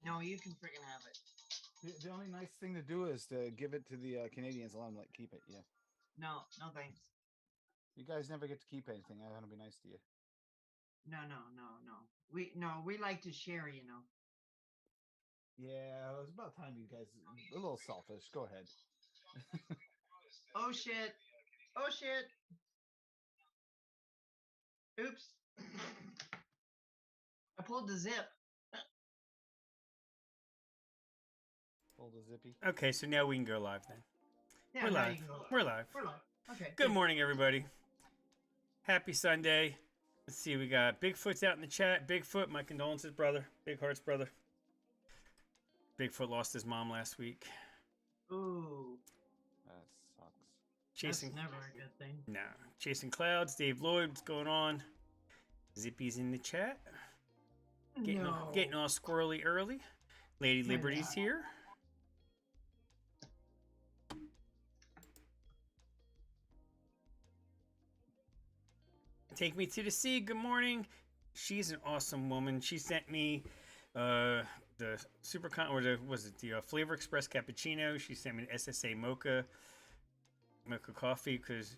No, you can freaking have it. The only nice thing to do is to give it to the Canadians and let them like keep it. Yeah. No, no thanks. You guys never get to keep anything. I want to be nice to you. No, no, no, no. We like to share, you know. Yeah, it was about time you guys a little selfish. Go ahead. Oh shit. Oh shit. Oops. I pulled the zip. Hold a zippy. Okay, so now we can go live then. Yeah, We're now live. you can go. We're live. We're live. Okay, Good good. morning, everybody. Happy Sunday. Let's see, we got Bigfoot's out in the chat. Bigfoot, my condolences, brother. Big Heart's brother. Bigfoot lost his mom last week. Ooh, That sucks. Chasing, that's never a good thing. nah, chasing clouds. Dave Lloyd, what's going on? Zippy's in the chat. No. Getting all squirrely early. Lady My Liberty's God. here. Take me to the sea. Good morning. She's an awesome woman. She sent me the or the Flavor Express cappuccino. She sent me an SSA mocha coffee because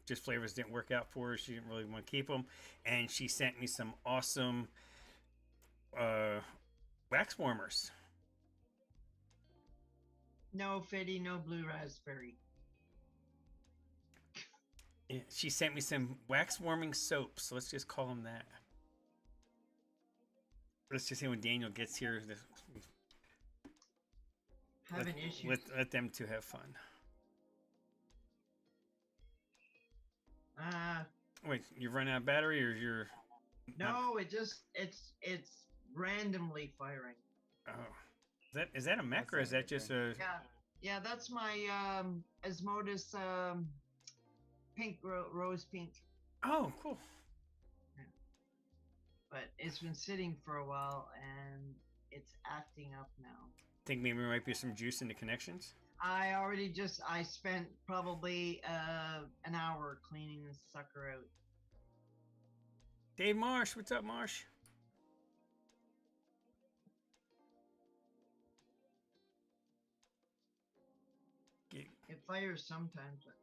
just flavors didn't work out for her. She didn't really want to keep them, and she sent me some awesome uh, wax warmers. No Fitty, no blue raspberry. Yeah, she sent me some wax warming soaps. Let's just call them that. Let's just say when Daniel gets here, Have an issue. let them two have fun. Wait, you've run out of battery, or you're? No, it's randomly firing. Oh, is that a mech, or is that just a? Yeah, that's my Asmodus pink rose pink. Oh, cool. But it's been sitting for a while and it's acting up now. Think maybe there might be some juice in the connections. I spent probably an hour cleaning this sucker out. Dave Marsh, what's up, Marsh? It fires sometimes. But...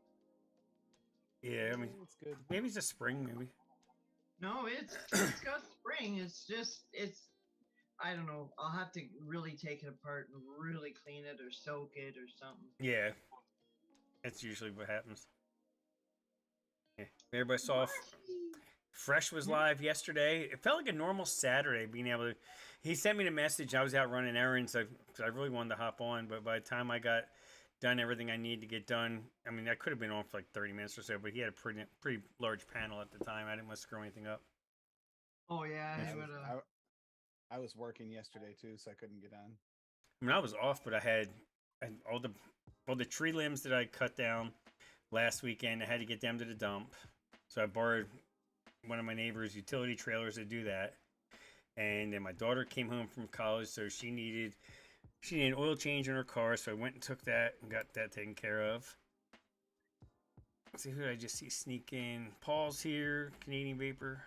Yeah, I mean, it's good. Maybe it's a spring, maybe. No, it's got spring. It's I don't know. I'll have to really take it apart and really clean it or soak it or something. Yeah, that's usually what happens. Yeah. Everybody saw Fresh was live yesterday. It felt like a normal Saturday being able to. He sent me the message. I was out running errands. I really wanted to hop on, but by the time I got done everything I need to get done, I mean, I could have been on for like 30 minutes or so, but he had a pretty large panel at the time. I didn't want to screw anything up. Oh yeah, I was working yesterday too, so I couldn't get on. I mean, I was off, but I had all the tree limbs that I cut down last weekend. I had to get them to the dump, so I borrowed one of my neighbor's utility trailers to do that. And then my daughter came home from college, so she needed an oil change in her car, so I went and took that and got that taken care of. Let's see, who did I just see sneak in? Paul's here, Canadian Vapor,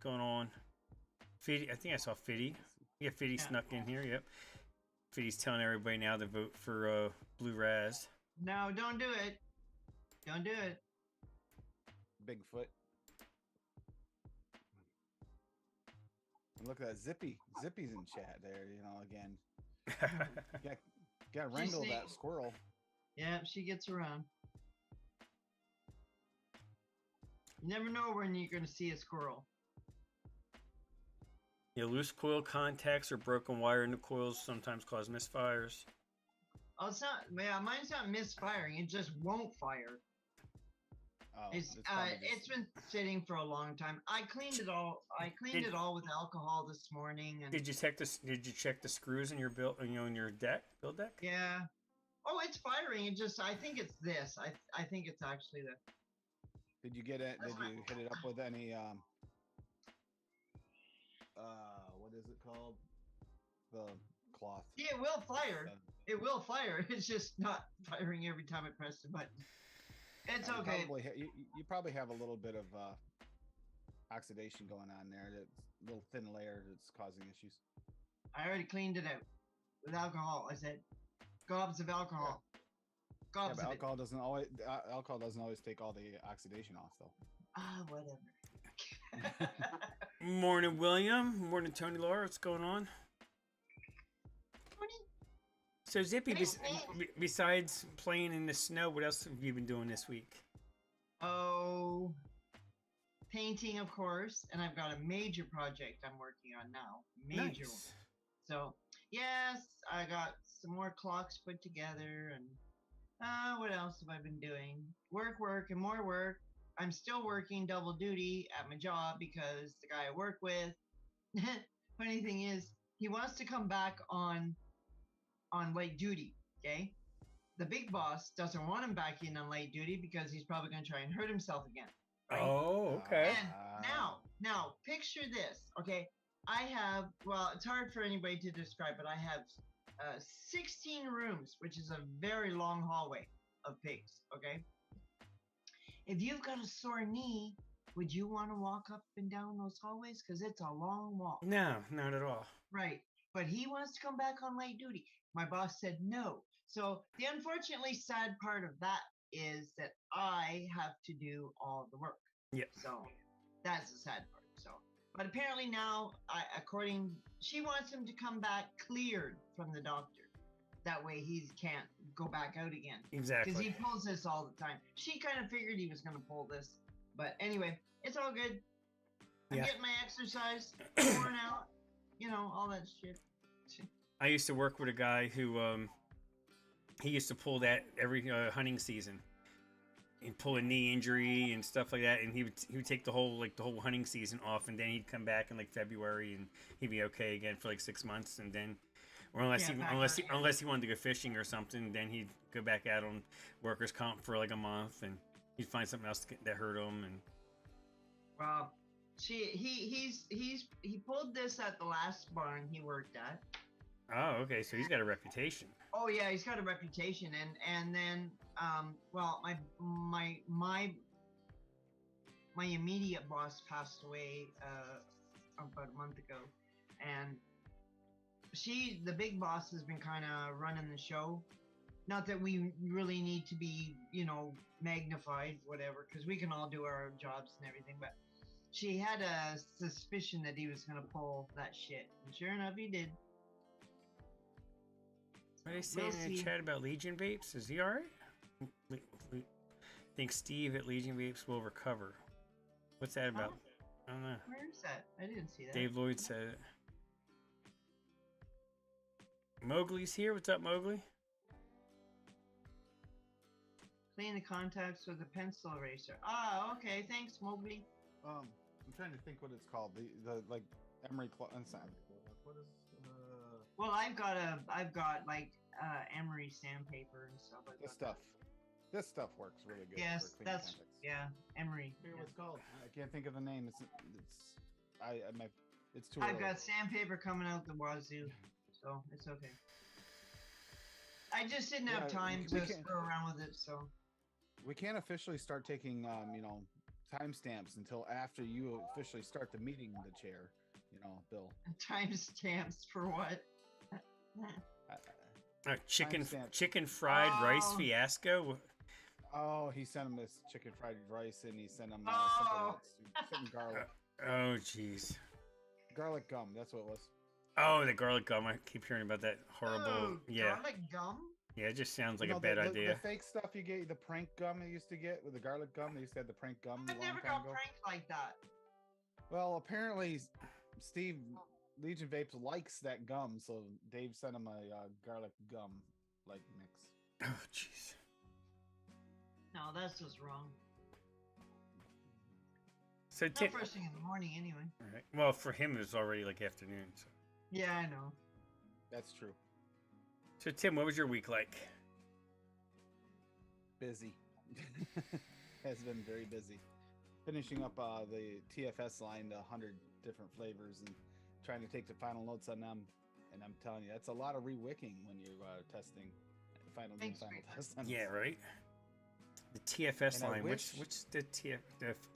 going on. Fiddy, I think I saw Fiddy. Yeah, Fiddy snuck in here, yep. Fiddy's telling everybody now to vote for Blue Raz. No, don't do it. Don't do it. Bigfoot. And look at that Zippy. Zippy's in chat there, again. Got to wrangle that squirrel. Yeah, she gets around. You never know when you're going to see a squirrel. Yeah, loose coil contacts or broken wire in the coils sometimes cause misfires. Oh, it's not. Yeah, mine's not misfiring. It just won't fire. Oh, it's been sitting for a long time. I cleaned it all. It all with alcohol this morning. And Did you check the screws in your build deck? Build deck? Yeah. Oh, it's firing. I think it's this. I think it's actually the. Did you get it? Did you hit it up with any what is it called? The cloth. Yeah, it will fire. It will fire. It's just not firing every time I press the button. It's okay. You probably have a little bit of oxidation going on there. That's a little thin layer that's causing issues. I already cleaned it out with alcohol. I said, gobs of alcohol. Yeah, Gobs but of alcohol doesn't always take all the oxidation off, though. it. Ah, whatever. Morning, William. Morning, Tony Laura. What's going on? So, Zippy, besides playing in the snow, what else have you been doing this week? Oh, painting, of course. And I've got a major project I'm working on now. Major one. Nice. So, yes, I got some more clocks put together. And what else have I been doing? Work, and more work. I'm still working double duty at my job because the guy I work with, funny thing is, he wants to come back on late duty. Okay, the big boss doesn't want him back in on late duty because he's probably going to try and hurt himself again. Right? Oh, okay. And now picture this. Okay, I have, well, it's hard for anybody to describe, but I have 16 rooms, which is a very long hallway of pigs. Okay, if you've got a sore knee, would you want to walk up and down those hallways? Because it's a long walk. No, not at all. Right. But he wants to come back on late duty. My boss said no. So the unfortunately sad part of that is that I have to do all the work. Yeah. So that's the sad part. So, but apparently now, she wants him to come back cleared from the doctor. That way he can't go back out again. Exactly. Because he pulls this all the time. She kind of figured he was going to pull this. But anyway, it's all good. I'm getting my exercise, worn out, all that shit. I used to work with a guy who, he used to pull that every hunting season. He'd pull a knee injury and stuff like that, and he would take the whole hunting season off, and then he'd come back in like February, and he'd be okay again for like 6 months, and then, or unless he wanted to go fishing or something, then he'd go back out on workers' comp for like a month, and he'd find something else that hurt him, and. Well, he pulled this at the last barn he worked at. Oh, okay. So he's got a reputation. Oh yeah, he's got a reputation, and then well, my immediate boss passed away about a month ago, and the big boss has been kind of running the show. Not that we really need to be, magnified, whatever, because we can all do our jobs and everything, but she had a suspicion that he was going to pull that shit, and sure enough, he did. What are they saying in the chat about Legion Vapes? Is he alright? I think Steve at Legion Vapes will recover. What's that about? I don't know. Where is that? I didn't see that. Dave Lloyd said it. Mowgli's here. What's up, Mowgli? Clean the contacts with a pencil eraser. Ah, okay. Thanks, Mowgli. I'm trying to think what it's called. The like emery inside. What is? Well, I've got like emery sandpaper and stuff like that. This stuff works really good. Yes, for that's contacts. emery. What's it called? I can't think of the name. It's too. I've got sandpaper coming out the wazoo, so it's okay. I just didn't have time to screw around with it, so. We can't officially start taking timestamps until after you officially start the meeting in the chair. Bill. Timestamps for what? Chicken fried rice fiasco. Oh, he sent him this chicken fried rice, and he sent him something else, something garlic. Oh, jeez. Garlic gum. That's what it was. Oh, the garlic gum. I keep hearing about that horrible. Oh, yeah. Garlic gum? Yeah, it just sounds like a bad idea. The fake stuff you get, the prank gum they used to get with the garlic gum. They used to have the prank gum. I never got pranked like that. Well, apparently, Steve Legion Vapes likes that gum, so Dave sent him a garlic gum like mix. Oh, jeez. No, that's just wrong. So Not first thing in the morning, anyway. All right. Well, for him, it was already like afternoon. So. Yeah, I know. That's true. So, Tim, what was your week like? Busy. Has been very busy. Finishing up the TFS line, the 100 different flavors, and trying to take the final notes on them. And I'm telling you, that's a lot of re-wicking when you're testing the final test. Yeah, right. The TFS line. Which the TF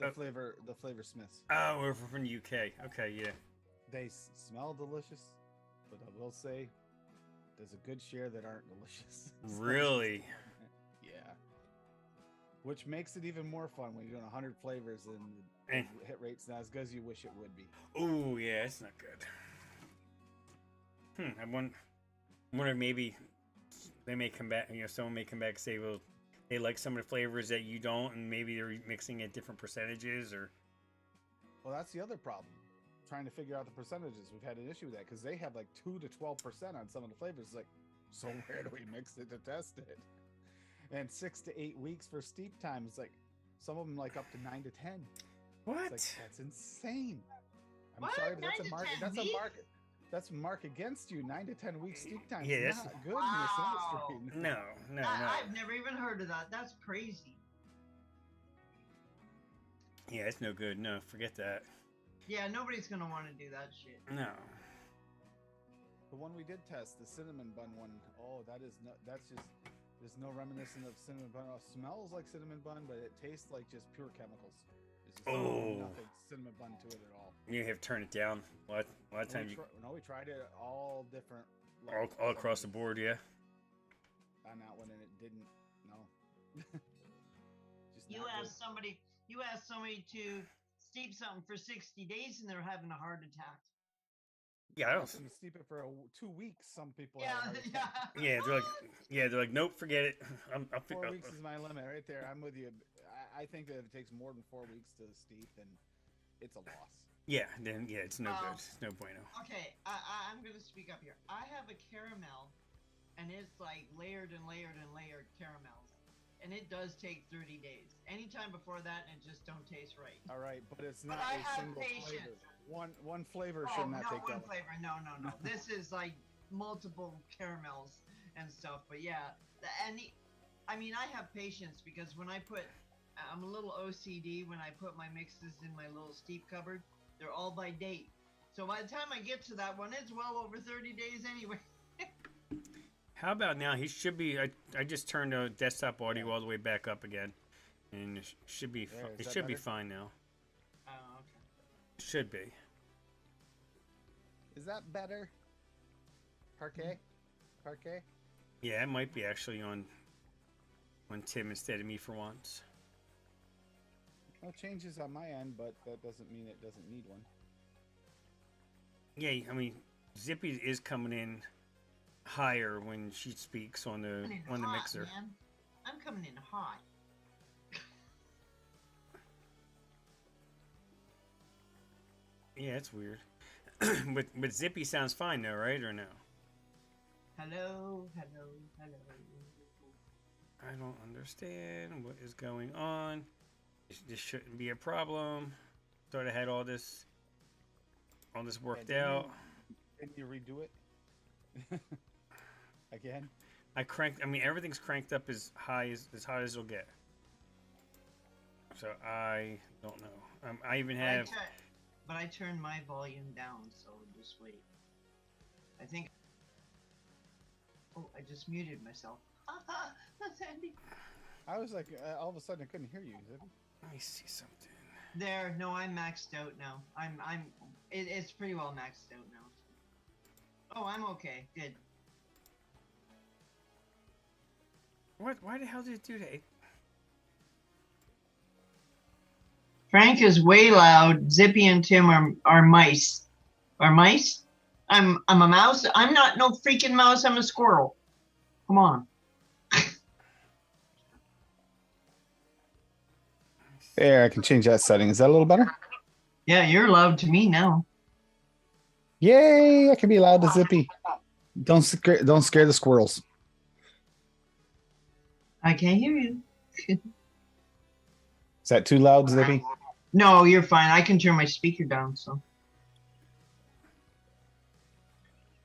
the flavor Smiths. Oh, we're from the UK. Okay, yeah. They smell delicious. but I will say there's a good share that aren't delicious. Really? Yeah. Which makes it even more fun when you're doing 100 flavors and Eh. the hit rate's not as good as you wish it would be. Oh yeah, it's not good. I wonder maybe they may come back. Someone may come back and say, well, they like some of the flavors that you don't, and maybe they're mixing at different percentages, or. Well, that's the other problem. Trying to figure out the percentages. We've had an issue with that because they have like 2 to 12% on some of the flavors. It's like, so where do we mix it to test it? And 6 to 8 weeks for steep time. It's like some of them like up to 9 to 10. What? It's like, that's insane. I'm What? sorry, but that's 9 a to market. 10 That's weeks? a market. That's a mark against you. 9 to 10 weeks steep time. Yeah, It's that's- not good Wow. in this industry. No. I've never even heard of that. That's crazy. Yeah, it's no good. No, forget that. Yeah, nobody's gonna want to do that shit. No. The one we did test, the cinnamon bun one. Oh, that's just. There's no reminiscent of cinnamon bun. It smells like cinnamon bun, but it tastes like just pure chemicals. It's just nothing cinnamon bun to it at all. You have to turn it down. A lot of times We tried it all different. all across the board. Yeah. On that one, and it didn't. No. Just You not good. ask somebody to steep something for 60 days and they're having a heart attack. Yeah, I don't. You steep it for 2 weeks. Some people. Yeah, have a heart attack. Yeah, they're like, nope, forget it. I'll 4 weeks is my limit right there. I'm with you. I think that if it takes more than 4 weeks to steep, then it's a loss. Yeah, then it's no good. It's no bueno. Okay, I'm gonna speak up here. I have a caramel, and it's like layered and layered and layered caramels, and it does take 30 days. Anytime before that, it just don't taste right. All right, but it's not I a have single flavor. patience. One flavor Oh, should not not take one that. flavor. No. This is like multiple caramels and stuff. But yeah, I have patience because when I'm a little OCD when I put my mixes in my little steep cupboard. They're all by date. So by the time I get to that one, it's well over 30 days anyway. How about now? He should be. I just turned the desktop audio all the way back up again, and it should be. There, is It that should be better? fine now. Oh, okay. Should be. Is that better? Parquet? Parquet? Yeah, it might be actually on Tim instead of me for once. No changes on my end, but that doesn't mean it doesn't need one. Yeah, I mean, Zippy is coming in higher when she speaks on the Coming in hot, mixer. Man. I'm coming in hot. Yeah, it's weird. but Zippy sounds fine though, right? Or no? Hello. I don't understand what is going on. This shouldn't be a problem. Thought I had all this worked out. Can you redo it? Again? Everything's cranked up as high as it'll get. So I don't know. I even have. But I turned my volume down, so just wait. I think. Oh, I just muted myself. That's Andy. I was like, all of a sudden I couldn't hear you. Let me see something. There, no, I'm maxed out now. It's pretty well maxed out now. Oh, I'm okay. Good. What? Why the hell did it do that? Frank is way loud. Zippy and Tim are mice. Are mice? I'm a mouse. I'm not no freaking mouse. I'm a squirrel. Come on. There, I can change that setting. Is that a little better? Yeah, you're loud to me now. Yay! I can be loud to Zippy. Don't scare the squirrels. I can't hear you. Is that too loud, Zippy? No, you're fine. I can turn my speaker down. So.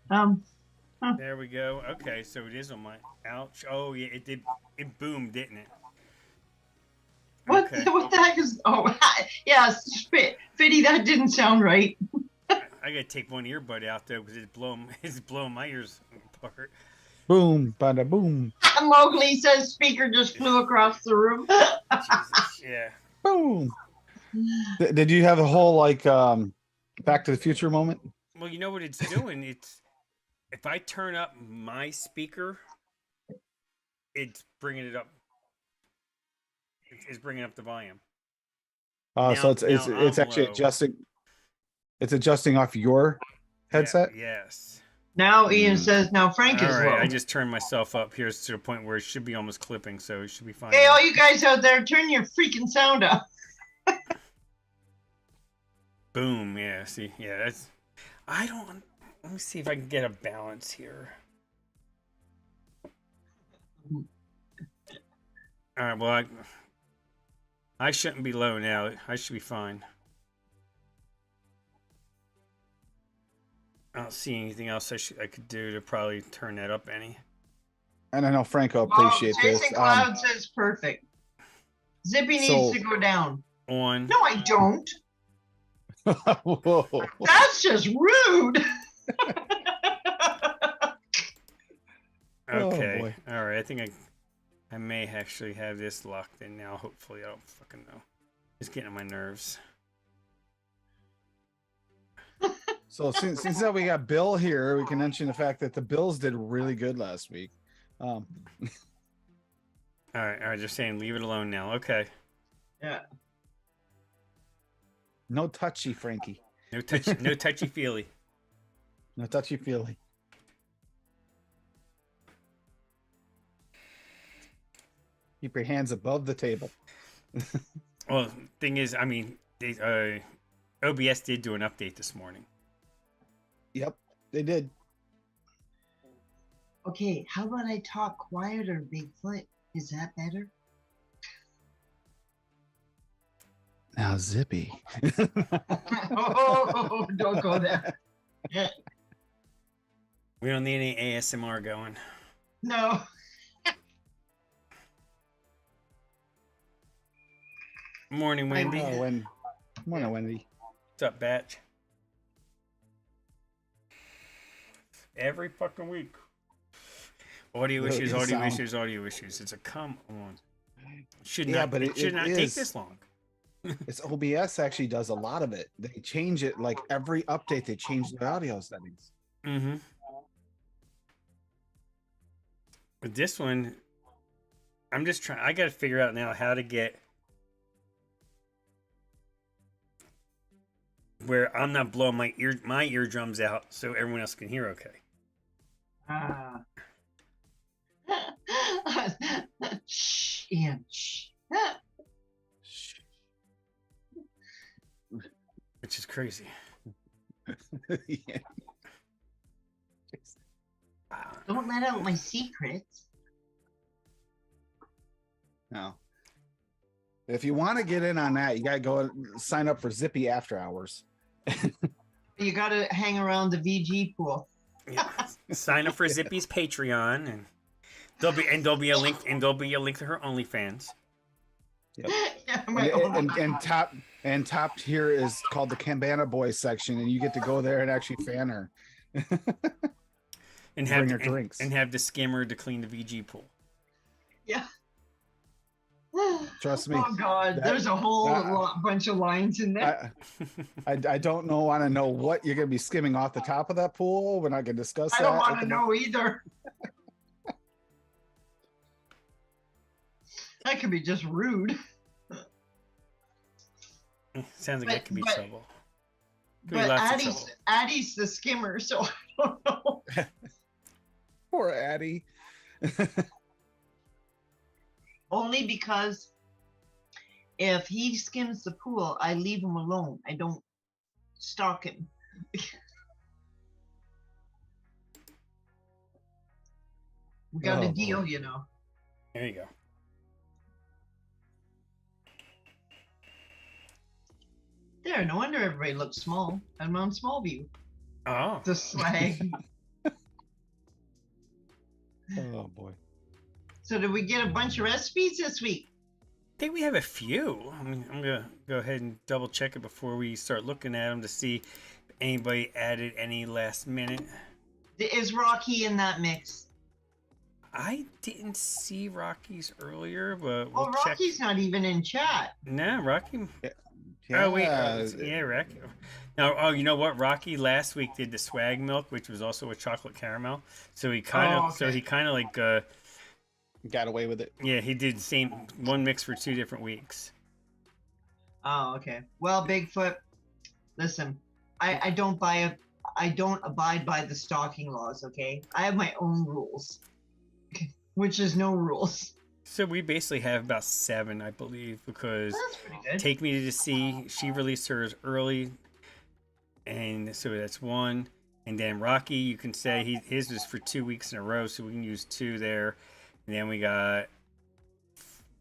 There we go. Okay, so it is on my. Ouch! Oh yeah, it did. It boomed, didn't it? What? Okay. What the heck is? Oh, yeah, Fitty. That didn't sound right. I gotta take one earbud out though because it's blowing my ears apart. Boom, bada boom. Mowgli says speaker just flew across the room. Jesus, yeah. Boom. Did you have a whole Back to the Future moment? Well, you know what it's doing? if I turn up my speaker, it's bringing it up. It's bringing up the volume. So it's I'm actually low. adjusting. It's adjusting off your headset. Yeah, yes. Now Ian says, now Frank is All right, low. I just turned myself up here to the point where it should be almost clipping, so it should be fine. Hey, all you guys out there, turn your freaking sound up. Boom. Yeah. See. Yeah. That's. I don't. Let me see if I can get a balance here. All right. Well, I shouldn't be low now. I should be fine. I don't see anything else I could do to probably turn that up any. And I know Franco appreciate this. Jason Cloud says perfect. Zippy needs to go down. On. No, I don't. Whoa. That's just rude. Okay. Oh, boy. All right. I think I may actually have this locked in now. Hopefully, I don't fucking know. It's getting on my nerves. So since that we got Bill here, we can mention the fact that the Bills did really good last week. All right. Just saying, leave it alone now. Okay. Yeah. No touchy, Frankie. No touchy feely. No touchy feely. Keep your hands above the table. Well, thing is, I mean, OBS did do an update this morning. Yep, they did. Okay, how about I talk quieter, Bigfoot? Is that better? Now, Zippy. Oh, don't go there. We don't need any ASMR going. No. Morning, Wendy. Morning, Wendy. What's up, Batch? Every fucking week. Audio issues. It's a come on. Should not take this long. It's OBS actually does a lot of it. They change it like every update. They change the audio settings. Mm-hmm. But this one, I'm just trying. I got to figure out now how to get where I'm not blowing my eardrums out so everyone else can hear okay. Shh, Ian. Shh. Which is crazy. Yeah. Don't let out my secrets. No. If you want to get in on that, you got to go sign up for Zippy After Hours. You got to hang around the VG pool. Yeah. Sign up for Zippy's Patreon, and there'll be a link to her OnlyFans. Yep. Yeah, and top tier is called the Cabana Boys section, and you get to go there and actually fan her. And have her drinks. And have the skimmer to clean the VG pool. Yeah. Trust me. Oh God, there's a whole bunch of lines in there. I don't want to know what you're gonna be skimming off the top of that pool. We're not gonna discuss that. I don't want to know either. That could be just rude. Sounds like that could be trouble. But Addie's the skimmer, so I don't know. Poor Addie. Only because if he skims the pool, I leave him alone. I don't stalk him. We got a deal, you know. There you go. There, no wonder everybody looks small. I'm on small view. Oh. The swag. Oh boy. So did we get a bunch of recipes this week? I think we have a few. I mean, I'm gonna go ahead and double check it before we start looking at them to see if anybody added any last minute. Is Rocky in that mix? I didn't see Rocky's earlier, but we'll check. Rocky's not even in chat. Nah, Rocky. Oh wait, Yeah. yeah, Rocky. Now, oh, you know what? Rocky last week did the swag milk, which was also a chocolate caramel. So he kind of, Oh, okay. like, Got away with it. yeah, he did the same one mix for 2 different weeks. Oh, okay. Well, Bigfoot, listen, I don't I don't abide by the stalking laws, okay? I have my own rules, which is no rules. So we basically have about 7, I believe, because That's pretty good. Take Me to Sea, she released hers early, and so that's 1. And then Rocky, you can say his was for 2 weeks in a row, so we can use 2 there. And then we got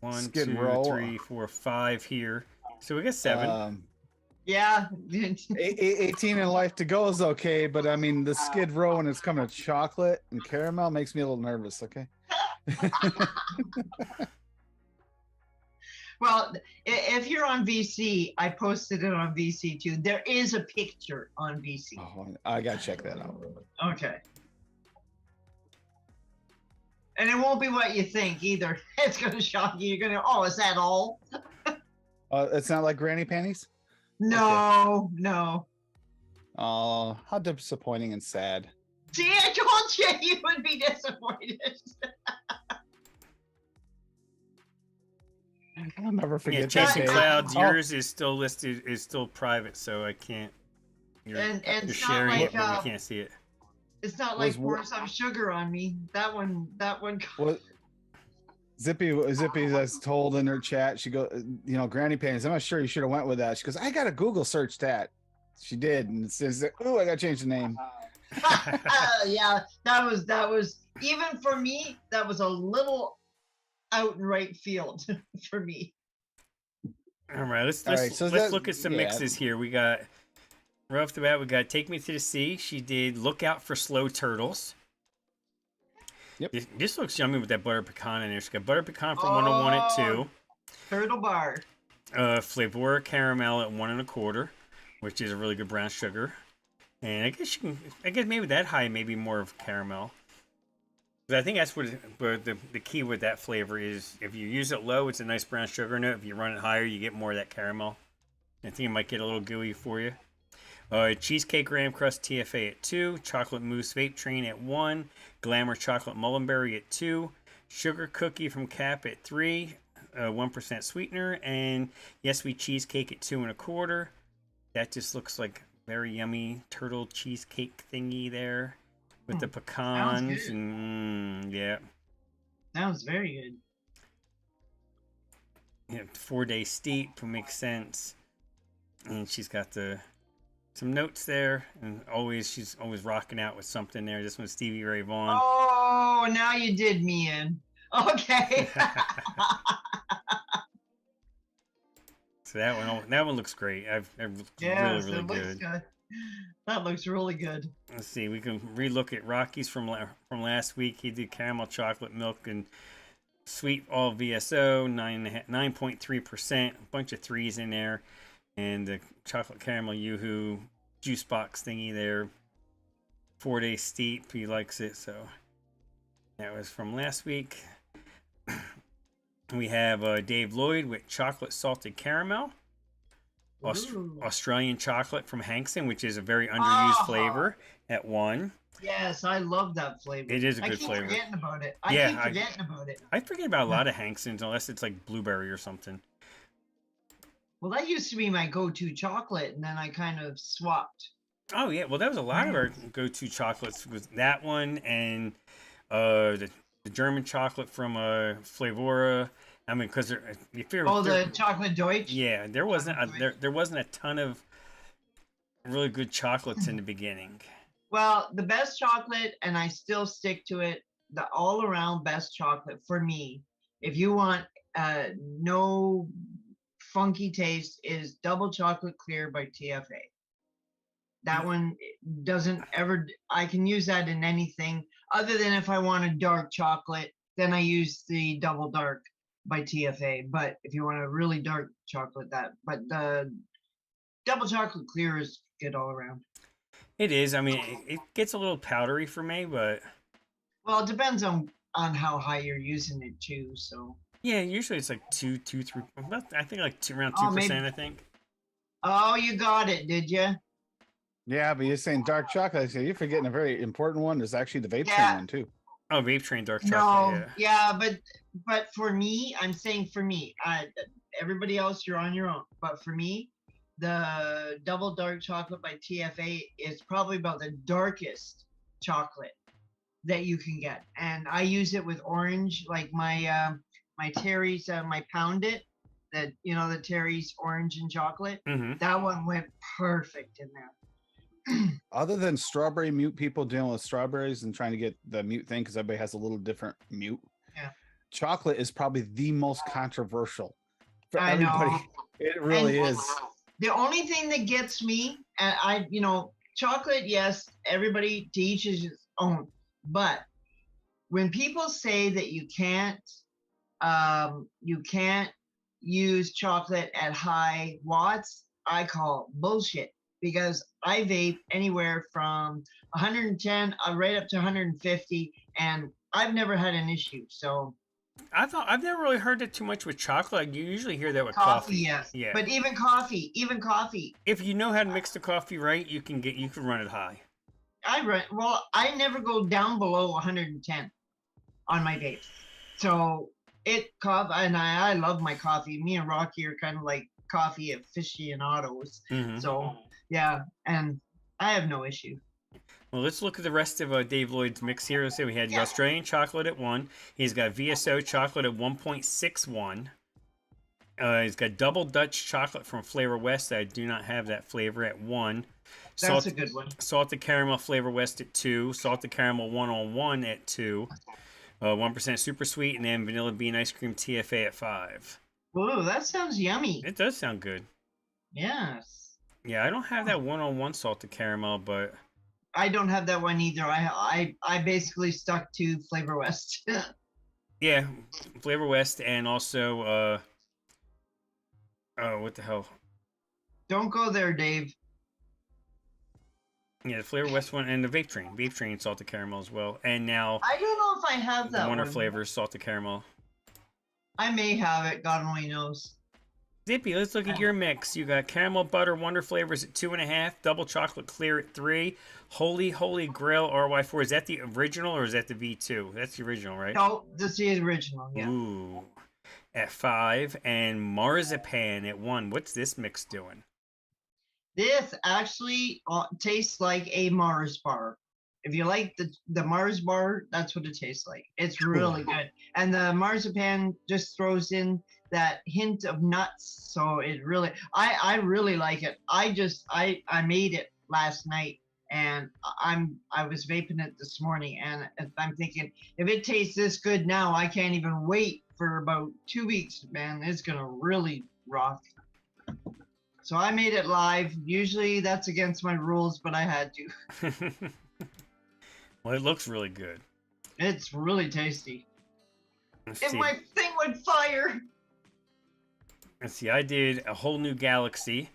1, Skid 2, Row. 3, 4, 5 here. So we got 7. Yeah. 18 in life to go is okay, but I mean the Skid Row when it's coming to chocolate and caramel makes me a little nervous. Okay. Well, if you're on VC, I posted it on VC too. There is a picture on VC. Oh, I gotta check that out. Okay. And it won't be what you think either. It's going to shock you. You're going to, oh, is that all? It's not like granny panties. No, no. Oh, how disappointing and sad. See, I told you you would be disappointed. I'll never forget Yeah, that Chasing day. Clouds, Oh, yours is still listed, is still private, so I can't. You're, And you're it's not sharing like, it, but we can't see it. It's not Was like wha- pour some sugar on me. That one. what Zippy has told in her chat, she goes, granny panties. I'm not sure you should have went with that. She goes, I got to Google search that. She did, and it says, oh, I got to change the name. Yeah, that was even for me. That was a little out in right field for me. All right, let's so let's that- look at some yeah. mixes here. We got right off the bat, we got Take Me to the Sea. She did Look Out for Slow Turtles. Yep. This looks yummy with that butter pecan in there. She got butter pecan from 101 at 2. Turtle bar. Flavora caramel at 1 1/4, which is a really good brown sugar. And I guess maybe that high, maybe more of caramel. But I think that's what the key with that flavor is. If you use it low, it's a nice brown sugar note. If you run it higher, you get more of that caramel. I think it might get a little gooey for you. Cheesecake Graham Crust TFA at 2. Chocolate Mousse Vape Train at 1. Glamour Chocolate Mullenberry at 2. Sugar Cookie from Cap at 3. 1% sweetener. And Yes We Cheesecake at 2 1/4. That just looks like very yummy turtle cheesecake thingy there with the pecans. good. And yeah. Sounds very good. 4-day steep makes sense. And she's got some notes there, and she's always rocking out with something there. This one's Stevie Ray Vaughan. Oh, now you did me in. Okay. So that one looks great. Yes, really it looks good. good. That looks really good. Let's see. We can relook at Rocky's from last week. He did caramel chocolate milk and sweet all VSO 9.3%. A bunch of 3s in there, and the chocolate caramel Yoo-hoo juice box thingy there. 4-day steep. He likes it, so that was from last week. We have Dave Lloyd with chocolate salted caramel. Ooh. Australian chocolate from Hankson, which is a very underused flavor at 1. Yes, I love that flavor. It is a good I keep flavor. forgetting about it. Yeah, I keep forgetting about it. I forget about a lot of Hanksons unless it's like blueberry or something. Well, that used to be my go-to chocolate, and then I kind of swapped. Oh yeah, well that was a lot of our go-to chocolates with that one and the German chocolate from Flavora. I mean, because The chocolate Deutsch. yeah, there wasn't a ton of really good chocolates in the beginning. Well, the best chocolate, and I still stick to it, the all-around best chocolate for me, if you want no funky taste, is Double Chocolate Clear by TFA. That one doesn't ever, I can use that in anything other than if I want a dark chocolate, then I use the Double Dark by TFA. But if you want a really dark chocolate, but the Double Chocolate Clear is good all around. It is. I mean, it gets a little powdery for me, but well, it depends on how high you're using it too. So yeah, usually it's like 2, 3. I think like around 2%. Oh, maybe. I think. Oh, you got it, did you? Yeah, but you're saying dark chocolate. So you're forgetting a very important one. There's actually the vape train Yeah. one too. Oh, vape train dark No, chocolate. yeah, but for me, I'm saying for me, everybody else, you're on your own. But for me, the double dark chocolate by TFA is probably about the darkest chocolate that you can get, and I use it with orange, like my Terry's, my Pound It, that the Terry's orange and chocolate. Mm-hmm. That one went perfect in there. Other than strawberry mute, people dealing with strawberries and trying to get the mute thing because everybody has a little different mute. Yeah. Chocolate is probably the most controversial for I everybody. know. It really And is. The only thing that gets me, and chocolate, yes, everybody to each his own. But when people say that you can't use chocolate at high watts, I call bullshit, because I vape anywhere from 110 right up to 150, and I've never had an issue. So I've never really heard it too much with chocolate. You usually hear that with coffee, yes. Yeah. But even coffee. If you know how to mix the coffee right, you can run it high. I never go down below 110 on my vapes. So and I love my coffee. Me and Rocky are kind of like coffee aficionados. Mm-hmm. So yeah, and I have no issue. Well, let's look at the rest of Dave Lloyd's mix here. Let's say we had the Australian chocolate at 1. He's got VSO chocolate at 1.61. He's got double Dutch chocolate from Flavor West. I do not have that flavor at 1. That's a good one. Salted caramel Flavor West at 2. Salted caramel 101 at 2. 1% super sweet, and then vanilla bean ice cream TFA at 5. Ooh, that sounds yummy. It does sound good. Yes. Yeah, I don't have that 101 salted caramel, but I don't have that one either. I basically stuck to Flavor West. yeah, Flavor West, and also what the hell? Don't go there, Dave. Yeah, the Flavor West one, and the vape train salted caramel as well, and now I don't know if I have that the Wonder one. Flavors salted caramel. I may have it. God only knows. Zippy, let's look at your mix. You got caramel butter Wonder Flavors at 2.5, double chocolate clear at 3, Holy Grail RY4. Is that the original or is that the V2? That's the original, right? No, this is the original. Yeah. Ooh, at 5, and marzipan at 1. What's this mix doing? This actually tastes like a Mars bar. If you like the Mars bar, that's what it tastes like. It's really good. And the marzipan just throws in that hint of nuts. So it really, I really like it. I made it last night, and I was vaping it this morning, and I'm thinking, if it tastes this good now, I can't even wait for about 2 weeks, man. It's gonna really rock. So I made it live. Usually that's against my rules, but I had to. Well, it looks really good. It's really tasty. Let's If see. my thing would fire. Let's see. I did a whole new galaxy.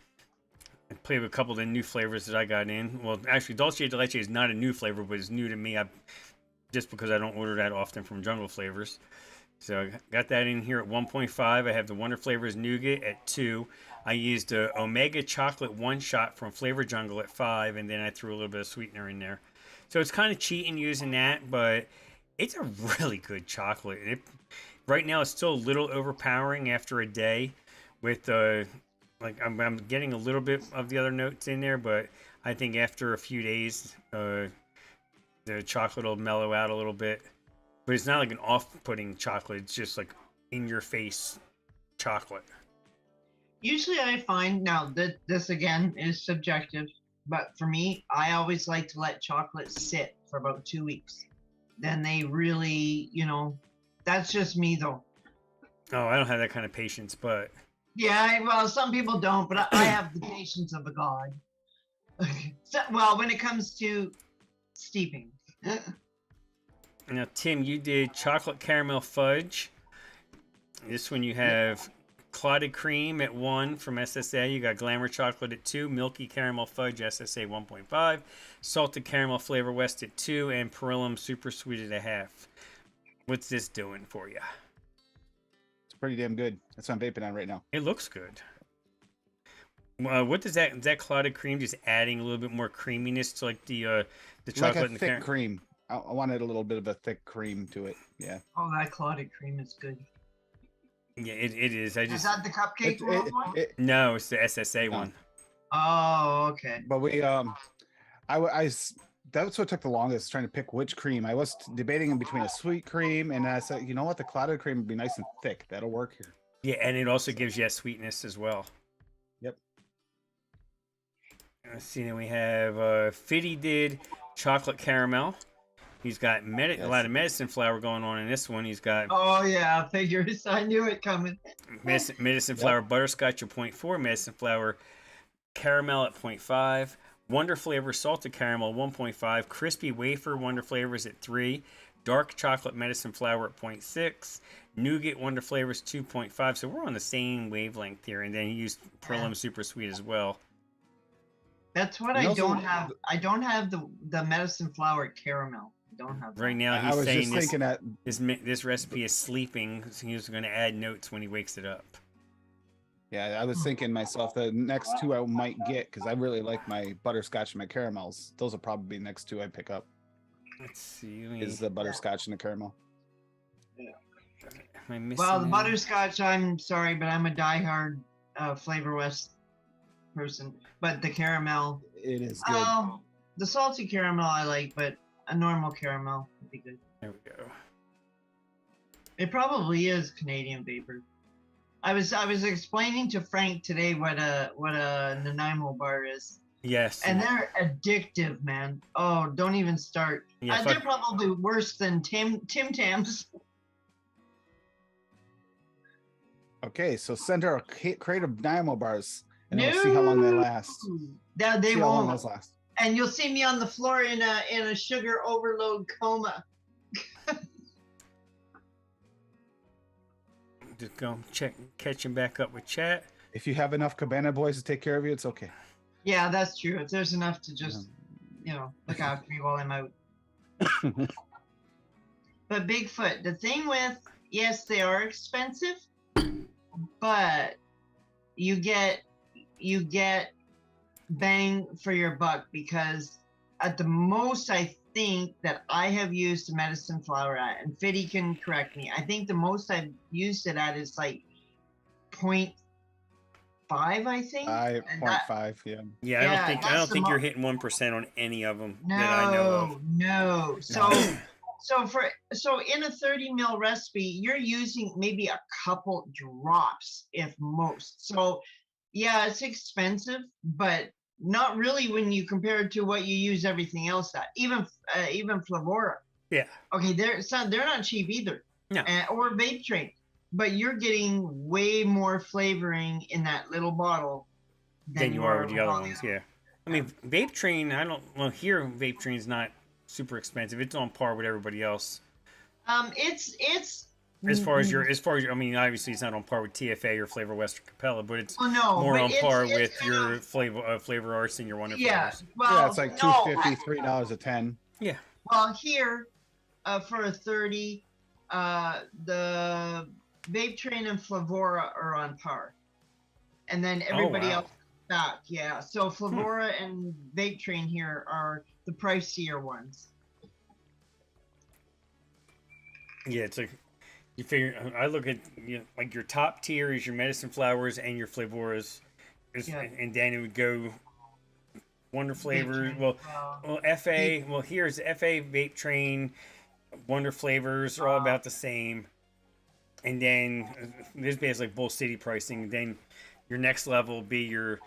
I played with a couple of the new flavors that I got in. Well, actually, Dulce de Leche is not a new flavor, but it's new to me. Just because I don't order that often from Jungle Flavors. So I got that in here at 1.5. I have the Wonder Flavors Nougat at 2. I used a Omega Chocolate One Shot from Flavor Jungle at 5, and then I threw a little bit of sweetener in there. So it's kind of cheating using that, but it's a really good chocolate. Right now, it's still a little overpowering after a day. With I'm getting a little bit of the other notes in there, but I think after a few days, the chocolate will mellow out a little bit. But it's not like an off-putting chocolate. It's just like in-your-face chocolate. Usually I find, now this again is subjective, but for me, I always like to let chocolate sit for about 2 weeks. Then they really, that's just me though. Oh, I don't have that kind of patience, but... Yeah, well, some people don't, but I have the patience of a god. So, well, when it comes to steeping. Now, Tim, you did chocolate caramel fudge. This one you have clotted cream at 1 from SSA. You got glamour chocolate at 2, milky caramel fudge SSA 1.5, salted caramel Flavor West at 2, and Perillum super sweet at 0.5. What's this doing for you? It's pretty damn good. That's what I'm vaping on right now. It looks good. What does that clotted cream just adding a little bit more creaminess to like the chocolate Like a and the thick cream. I wanted a little bit of a thick cream to it. Yeah. Oh, that clotted cream is good. Yeah, it is. I Is just that the cupcake one? no, it's the SSA No. one. Oh, okay. But that's what took the longest, trying to pick which cream. I was debating in between a sweet cream, and I said, you know what, the clotted cream would be nice and thick. That'll work here. Yeah, and it also gives you that sweetness as well. Yep. Let's see. Then we have Fitty did chocolate caramel. He's got a lot of medicine flower going on in this one. He's got Oh yeah, figures. I knew it coming. medicine flower butterscotch at 0.4, medicine flower caramel at 0.5, Wonder Flavor salted caramel 1.5, crispy wafer Wonder Flavors at 3, dark chocolate medicine flower at 0.6, nougat Wonder Flavors 2.5. So we're on the same wavelength here. And then he used Perlim Super Sweet as well. That's what I don't have. I don't have the medicine flower caramel. I don't have that. Right now, I he's was saying just thinking that this recipe is sleeping. So he's going to add notes when he wakes it up. Yeah, I was thinking myself the next two I might get, because I really like my butterscotch and my caramels. Those will probably be the next two I pick up. Let's see. Is the butterscotch and the caramel. Am I missing Well, the any? butterscotch, I'm sorry, but I'm a diehard Flavor West person. But the caramel, It is good. the salty caramel I like, but a normal caramel would be good. There we go. It probably is Canadian vapor. I was explaining to Frank today what a Nanaimo bar is. Yes. And they're addictive, man. Oh, don't even start. Yeah, They're probably worse than Tim Tams. Okay, so send her a crate of Nanaimo bars, and we'll see how long they last. That they See how long won't. those last. And you'll see me on the floor in a sugar overload coma. Just go catch him back up with chat. If you have enough Cabana boys to take care of you, it's okay. Yeah, that's true. If there's enough to just, look after me while I'm out. But Bigfoot, the thing with, yes, they are expensive, but you get bang for your buck, because at the most I think that I have used the medicine flower at, and Fiddy can correct me, I think the most I've used it at is like 0.5, I think. 0.5, yeah. Yeah, I don't think you're hitting 1% on any of them that I know of. No. So in a 30 ml recipe, you're using maybe a couple drops, if most. So yeah, it's expensive, but not really when you compare it to what you use everything else at. Even Flavora. Yeah. Okay, they're not cheap either. No. Or Vape Train, but you're getting way more flavoring in that little bottle than you are with the other ones. Yeah. I mean, Vape Train. Here Vape Train's not super expensive. It's on par with everybody else. It's as far as I mean, obviously it's not on par with TFA or Flavor West or Capella, but it's more on it's par with your Flavor Arts and your Wonder Flavors. Well, yeah, it's like $2.50, $3 a 10. Yeah. Well, here, for a 30, the Vape Train and Flavora are on par, and then everybody else back. Yeah. So Flavora and Vape Train here are the pricier ones. Yeah, it's like you figure. I look at like your top tier is your medicine flowers and your flavoras, and then it would go Wonder Flavors. Well, FA. Well, here's FA Vape Train, Wonder Flavors are all about the same, and then this is like Bull City pricing. Then your next level will be your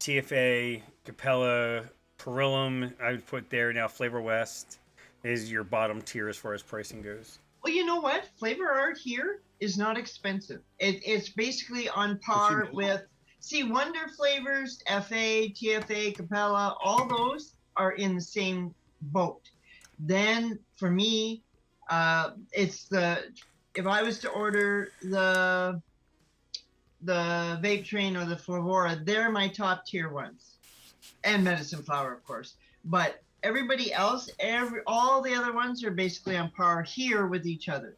TFA, Capella, Perillum. I would put there now. Flavor West is your bottom tier as far as pricing goes. Well, you know what? Flavor Art here is not expensive. It's basically on par with, Wonder Flavors, FA, TFA, Capella, all those are in the same boat. Then for me, if I was to order the Vape Train or the Flavora, they're my top tier ones. And Medicine Flower, of course. But everybody else, all the other ones are basically on par here with each other.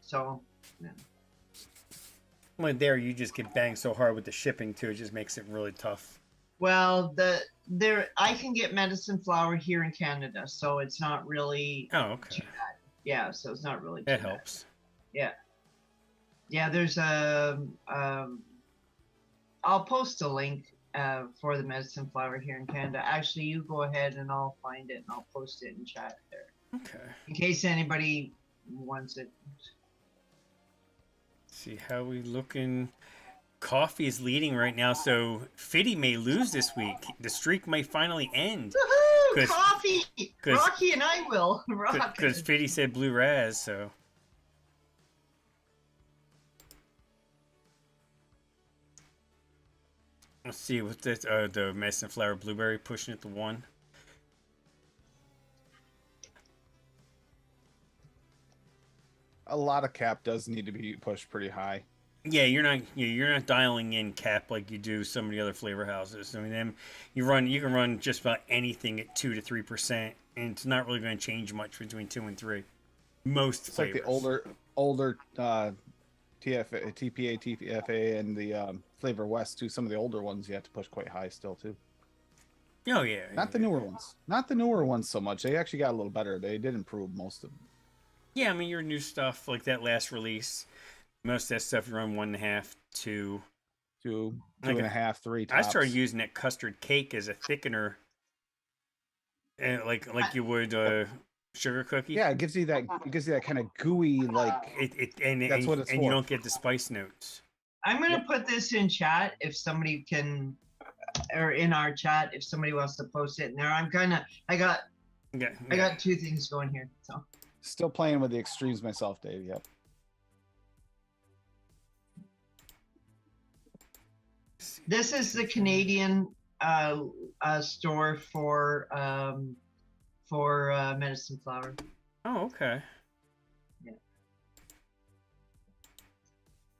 So, yeah. Well, there you just get banged so hard with the shipping too. It just makes it really tough. Well, I can get medicine flower here in Canada, so it's not really Oh, okay. too bad. Yeah, so it's not really too That bad. helps. Yeah. Yeah, there's I'll post a link for the medicine flower here in Canada. Actually, you go ahead and I'll find it and I'll post it in chat there. Okay. In case anybody wants it. See how we looking. Coffee is leading right now, so Fitty may lose this week. The streak may finally end. Woohoo! Coffee! Rocky and I will. Because Fitty said blue raz, so. Let's see what this. The medicine flower blueberry pushing it to 1. A lot of cap does need to be pushed pretty high. Yeah, you're not dialing in cap like you do some of the other flavor houses. I mean, you can run just about anything at 2 to 3%, and it's not really going to change much between 2 and 3. Most it's flavors. Like the older TPA, TFA, and the Flavor West too. Some of the older ones you have to push quite high still too. Oh yeah. Not the newer ones. Not the newer ones so much. They actually got a little better. They did improve most of them. Yeah, I mean your new stuff like that last release. Most of that stuff you run 1.5, 2. 2.5, 3 tops. I started using that custard cake as a thickener, and like you would sugar cookie. Yeah, it gives you that kind of gooey like. That's what it's for. And you don't get the spice notes. I'm gonna put this in chat if somebody can, or in our chat if somebody wants to post it in there. I got 2 things going here. So still playing with the extremes myself, Dave. Yep. this is the Canadian store for medicine flower. Oh, okay.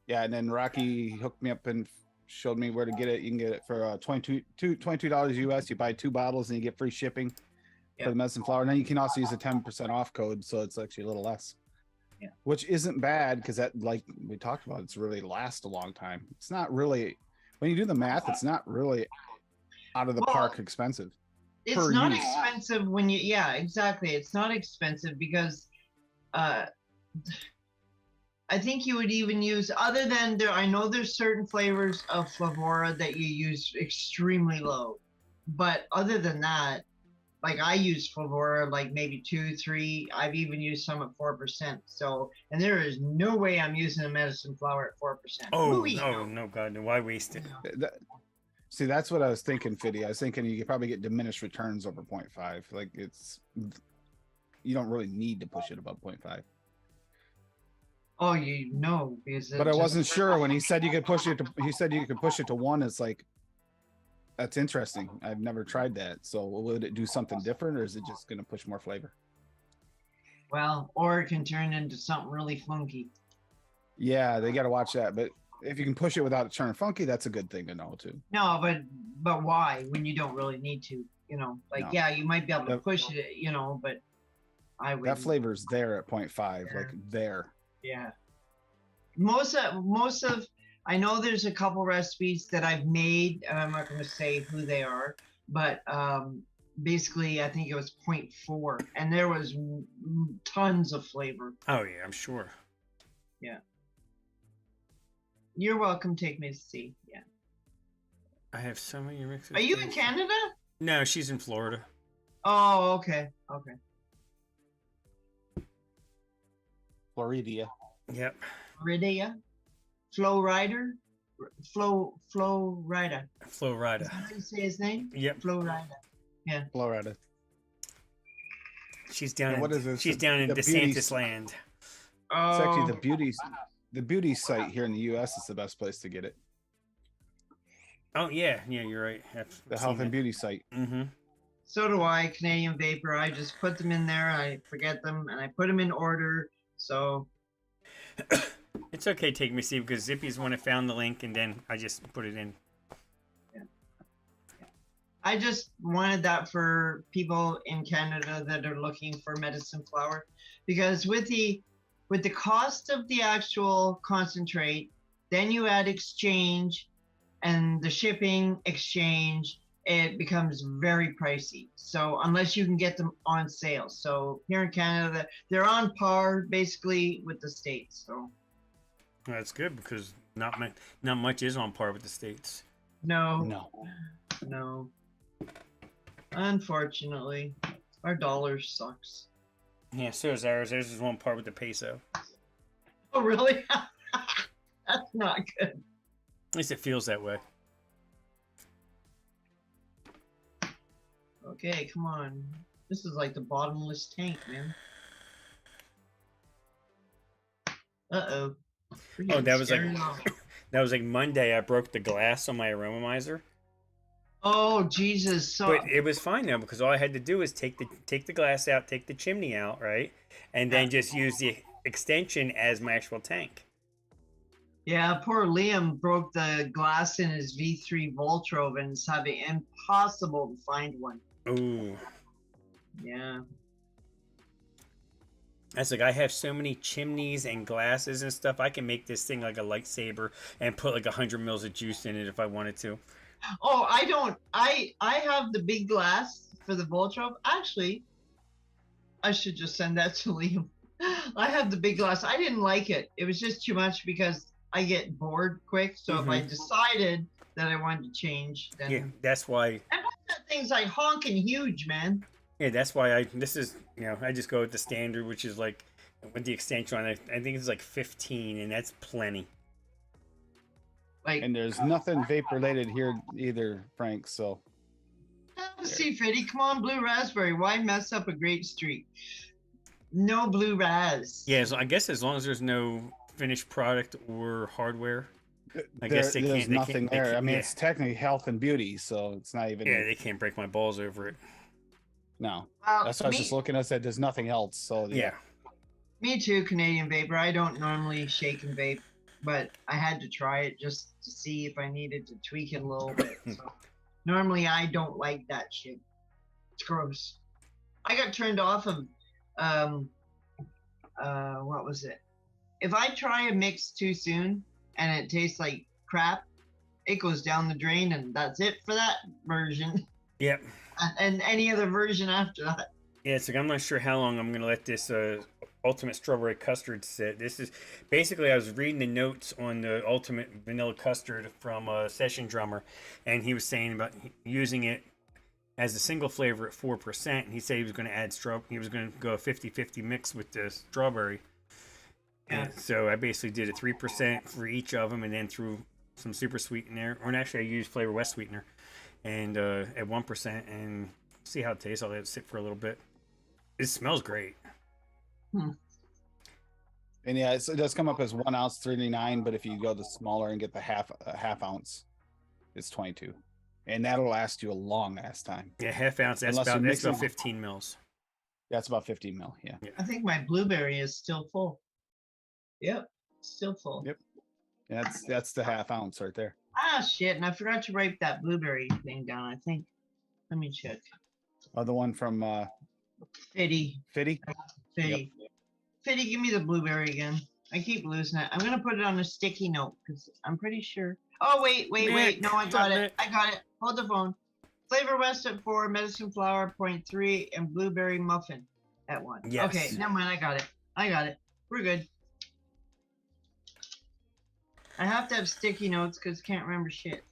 Yeah, and then Rocky hooked me up and showed me where to get it. You can get it for $22 US. You buy 2 bottles and you get free shipping for the medicine flower. And then you can also use a 10% off code, so it's actually a little less. Yeah. Which isn't bad because that, like we talked about, it's really lasts a long time. It's not really, when you do the math, it's not really out of the park expensive. It's not expensive when you, exactly. It's not expensive because I think you would even use, other than I know there's certain flavors of Flavora that you use extremely low, but other than that, like I use Flavora like maybe 2, 3. I've even used some at 4%. So, and there is no way I'm using a medicine flower at 4%. No, God, no. Why waste it? See, that's what I was thinking, Fiddy. I was thinking you could probably get diminished returns over 0.5. Like you don't really need to push it above 0.5. Oh, because. But I wasn't sure when he said you could push it to. He said you could push it to 1. It's like, that's interesting. I've never tried that. So would it do something different, or is it just going to push more flavor? Well, or it can turn into something really funky. Yeah, they got to watch that. But if you can push it without it turning funky, that's a good thing to know too. No, but why when you don't really need to? You might be able to push it. But I would. That flavor's there at 0.5, like there. Yeah. Most of I know there's a couple recipes that I've made, and I'm not going to say who they are, but basically I think it was 0.4, and there was tons of flavor. Oh yeah, I'm sure. Yeah. You're welcome. Take me to see. Yeah. I have so many mixes. Are you in Canada? No, she's in Florida. Oh, okay. Okay. Florida. Yep. Florida. Flow Rider. Flow Rider. Flow Rider. Is that how you say his name? Yep. Flow Rider. Yeah. Florida. She's down. What is this? She's down in DeSantis land. Oh. It's actually the beauty site here in the U.S. is the best place to get it. Oh yeah, you're right. The health and beauty site. Mm-hmm. So do I. Canadian Vapor. I just put them in there. I forget them, and I put them in order. So. It's okay, take me see, because Zippy's the one that found the link, and then I just put it in. Yeah. I just wanted that for people in Canada that are looking for medicine flower, because with the cost of the actual concentrate then you add exchange and the shipping exchange, it becomes very pricey. So unless you can get them on sale. So here in Canada, they're on par basically with the States. So That's good because not much is on par with the States. no. Unfortunately, our dollar sucks. Yeah, so is ours. Ours is on par with the peso. Oh, really? That's not good. At least it feels that way. Okay, come on. This is like the bottomless tank, man. Uh-oh. Oh, that was like Monday. I broke the glass on my aromizer. Oh, Jesus. So But it was fine though because all I had to do was take the glass out, take the chimney out, right, and then just use the extension as my actual tank. yeah, poor Liam broke the glass in his V3 Voltrove and it's having impossible to find one. Ooh. Yeah. That's like I have so many chimneys and glasses and stuff. I can make this thing like a lightsaber and put like 100 mils of juice in it if I wanted to. Oh, I don't. I have the big glass for the Voltrove. Actually, I should just send that to Liam. I have the big glass. I didn't like it. It was just too much because I get bored quick. So if I decided that I wanted to change, then Yeah, that's why. And that thing's like honking huge, man. Yeah, that's why I just go with the standard, which is like with the extension on it. I think it's like 15, and that's plenty. Like, And there's nothing vape related here either, Frank. So see, Freddy, come on, blue raspberry. Why mess up a great streak? No blue raz. Yeah, so I guess as long as there's no finished product or hardware, I guess there's nothing there. I mean, yeah. it's technically health and beauty, so it's not even. Yeah, they can't break my balls over it. No, Well, that's what I was just looking. I said there's nothing else. So Yeah. Me too, Canadian Vapor. I don't normally shake and vape, but I had to try it just to see if I needed to tweak it a little bit. So normally I don't like that shit. It's gross. I got turned off of what was it? If I try a mix too soon and it tastes like crap, it goes down the drain and that's it for that version. Yep. And any other version after that. Yeah, it's like I'm not sure how long I'm gonna let this ultimate strawberry custard sit. This is basically I was reading the notes on the ultimate vanilla custard from a session drummer, and he was saying about using it as a single flavor at 4%. And he said he was going to add he was going to go a 50-50 mix with the strawberry. Yeah. And so I basically did a 3% for each of them, and then threw some super sweetener, or actually I used Flavor West sweetener, and at 1%, and see how it tastes. I'll let it sit for a little bit. It smells great. And yeah, it does come up as 1 ounce 39, but if you go the smaller and get the half ounce, it's 22, and that'll last you a long ass time. Yeah, half ounce. That's about 15 mils. That's about 15 mil. Yeah. I think my blueberry is still full. Yep, still full. Yep. That's the half ounce right there. Ah, shit! And I forgot to write that blueberry thing down. I think. Let me check. Oh, the one from Fitty. Fitty. Fitty. Fitty, give me the blueberry again. I keep losing it. I'm gonna put it on a sticky note because I'm pretty sure. Oh wait. No, I got it. Hold the phone. Flavor West at 4, medicine flower 0.3, and blueberry muffin at 1. Yes. Okay, never mind. I got it. We're good. I have to have sticky notes because can't remember shit.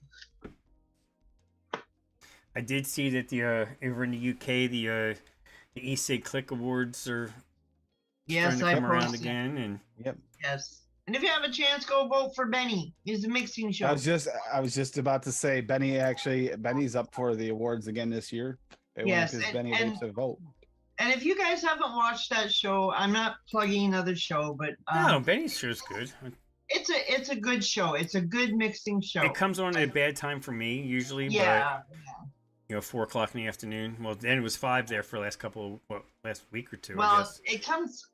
I did see that the over in the UK the e-cig Click Awards are starting to come around again, and Yep. Yes. And if you have a chance, go vote for Benny. He's a mixing show. I was just about to say Benny's up for the awards again this year. They want his Benny Vapes to vote. And if you guys haven't watched that show, I'm not plugging another show, but no, Benny's show's good. It's a good show. It's a good mixing show. It comes on at a bad time for me usually, but 4 o'clock in the afternoon. Well, then it was 5 there for last week or two. Well, I guess.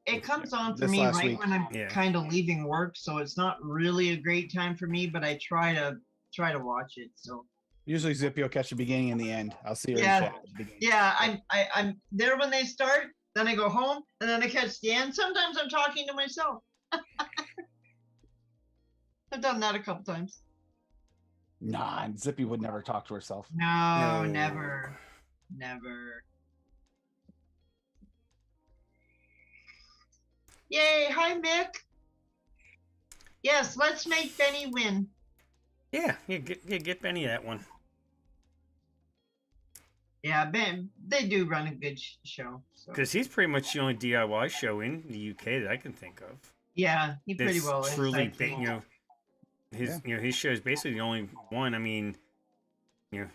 it comes on for This me last right week. when I'm kind of leaving work, so it's not really a great time for me, but I try to watch it. So Usually Zippy will catch the beginning and the end. I'll see her in Yeah. chat at the beginning. yeah, I'm there when they start, then I go home, and then I catch the end. Sometimes I'm talking to myself. I've done that a couple times. Nah, and Zippy would never talk to herself. No, No. never. Never. Yay, hi Mick. Yes, let's make Benny win. Yeah, get Benny that one. Yeah, Ben, they do run a good show. So. Because he's pretty much the only DIY show in the UK that I can think of. Yeah, he pretty That's well is. truly, I think. his show is basically the only one. I mean,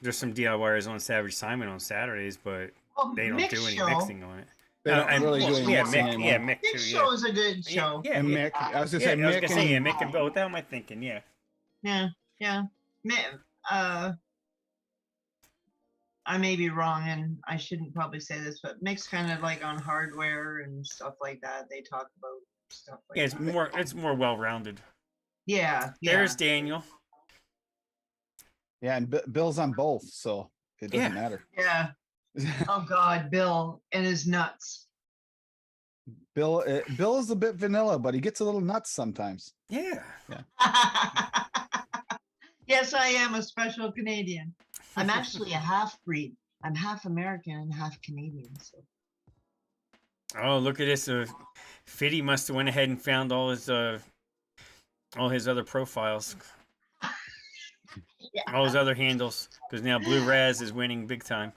there's some DIYers on Savage Simon on Saturdays, but Oh, they don't Mick's do any show. mixing on it. They don't really do any yeah, mixing Mick, anymore. yeah, Mick too. Mick's Yeah, show is a good show. yeah, And yeah. Mick, I was gonna Yeah, say I was Mick gonna say, and Mick and Bill. What the hell am I thinking? Yeah. Yeah. I may be wrong, and I shouldn't probably say this, but Mick's kind of like on hardware and stuff like that. They talk about stuff like Yeah, that. it's more well-rounded. Yeah. There's Daniel. yeah, and Bill's on both, so it doesn't matter. Yeah. Oh God, Bill and his nuts. Bill is a bit vanilla, but he gets a little nuts sometimes. Yeah. Yes, I am a special Canadian. I'm actually a half-breed. I'm half American and half Canadian. So. Oh, look at this! Fiddy must have went ahead and found all his other profiles, Yeah. all his other handles, because now Blue Raz is winning big time.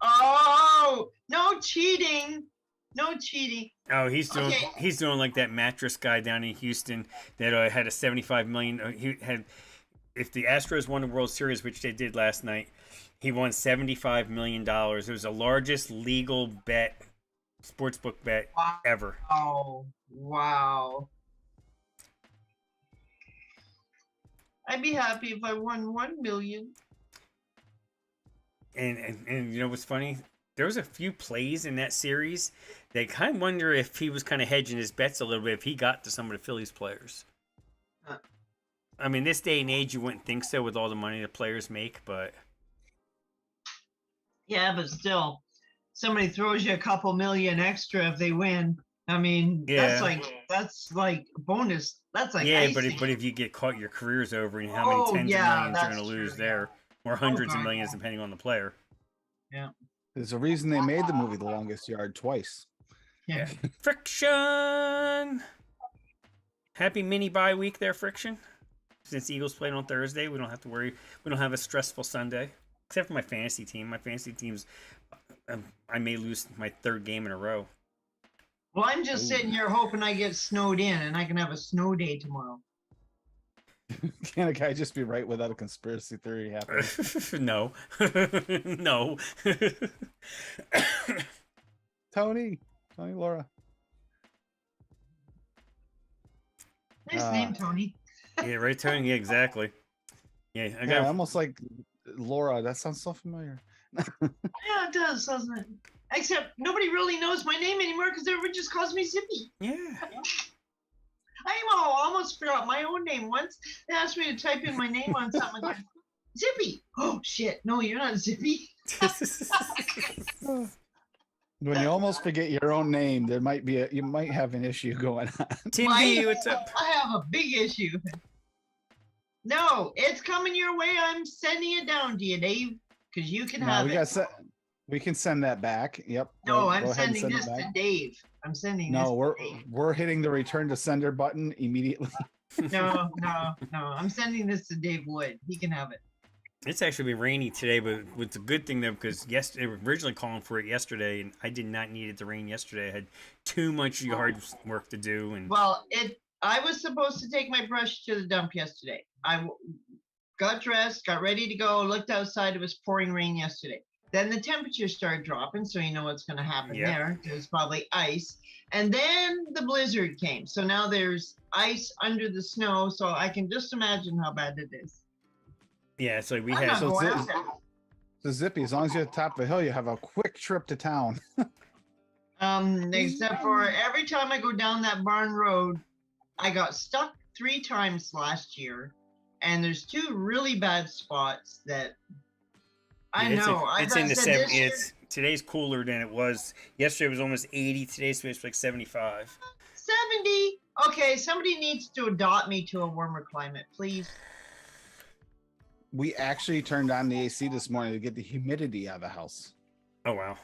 Oh, no cheating! No cheating. Oh, he's doing Okay. he's doing like that mattress guy down in Houston that had a 75 million. He had, if the Astros won the World Series, which they did last night, he won $75 million. It was the largest legal bet, sportsbook bet ever. Wow. I'd be happy if I won 1 million. And you know what's funny? There was a few plays in that series that kind of wonder if he was kind of hedging his bets a little bit if he got to some of the Phillies players. I mean, this day and age, you wouldn't think so with all the money the players make, but Yeah, but still, somebody throws you a couple million extra if they win. I mean, Yeah. that's like bonus. That's like yeah, icing. but if you get caught, your career's over, and how many Oh, tens yeah, of millions you're that's going to lose true, there, or hundreds of God, millions yeah. depending on the player. Yeah. There's a reason they made the movie The Longest Yard twice. Yeah. Friction. Happy mini bye week there, Friction. Since Eagles played on Thursday, we don't have to worry. We don't have a stressful Sunday, except for my fantasy team. My fantasy team's, I may lose my third game in a row. Well, I'm just sitting here hoping I get snowed in and I can have a snow day tomorrow. Can a guy just be right without a conspiracy theory happening? No. No. Tony Laura. Nice name, Tony. Yeah, right, Tony? Yeah, exactly. Yeah, I Yeah, got. almost like Laura. That sounds so familiar. Yeah, it does, doesn't it? Except nobody really knows my name anymore because everyone just calls me Zippy. Yeah. I almost forgot my own name once. They asked me to type in my name on something. I go, Zippy. Oh shit! No, you're not Zippy. When you almost forget your own name, there might be you might have an issue going on. Tim B, what's up? I have a big issue. No, it's coming your way. I'm sending it down to you, Dave, because you can have it. We can send that back. Yep. No, Go I'm ahead and sending send it this to back. Dave. I'm sending No, this to Dave. we're hitting the return to sender button immediately. No. I'm sending this to Dave Wood. He can have it. It's actually been rainy today, but it's a good thing though because they were originally calling for it yesterday, and I did not need it to rain yesterday. I had too much yard work to do, and Well, I was supposed to take my brush to the dump yesterday. Got dressed, got ready to go, looked outside. It was pouring rain yesterday. Then the temperature started dropping, so you know what's going to happen there. It was probably ice. And then the blizzard came. So now there's ice under the snow, so I can just imagine how bad it is. yeah, so we I'm had. not So going it's- out there. So Zippy, as long as you're at the top of the hill, you have a quick trip to town. Except for every time I go down that barn road, I got stuck 3 times last year. And there's 2 really bad spots that I know. It's in the 70s. Today's cooler than it was. Yesterday was almost 80. Today's supposed to be like 75. 70. Okay, somebody needs to adopt me to a warmer climate, please. We actually turned on the AC this morning to get the humidity out of the house. Oh wow.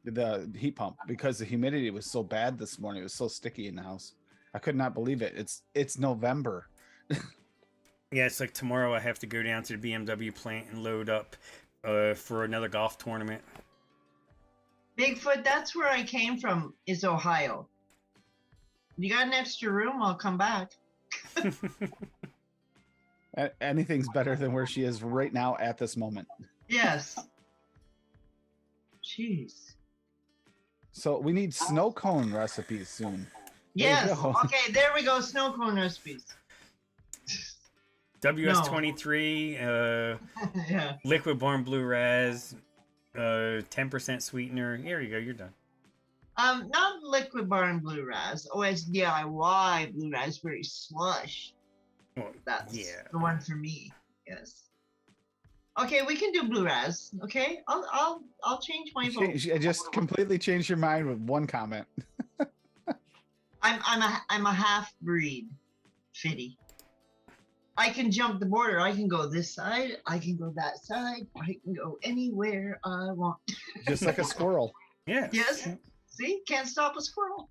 The heat pump, because the humidity was so bad this morning. It was so sticky in the house. I could not believe it. It's November. Yeah, it's like tomorrow I have to go down to the BMW plant and load up for another golf tournament. Bigfoot, that's where I came from, is Ohio. You got an extra room? I'll come back. Anything's better than where she is right now at this moment. Yes. Jeez. So we need snow cone recipes soon. Yes. There you go. Okay, there we go. Snow cone recipes. WS23, Yeah. Liquid Barn Blue Raz, 10% sweetener. Here you go. You're done. Not Liquid Barn Blue Raz. OSDIY Blue Raspberry Slush. Well, That's yeah. the one for me. Yes. Okay, we can do Blue Raz. Okay, I'll change my vote. I just completely changed your mind with one comment. I'm a half breed, Fitty. I can jump the border. I can go this side. I can go that side. I can go anywhere I want. Just like a squirrel. Yeah. Yes. See, can't stop a squirrel.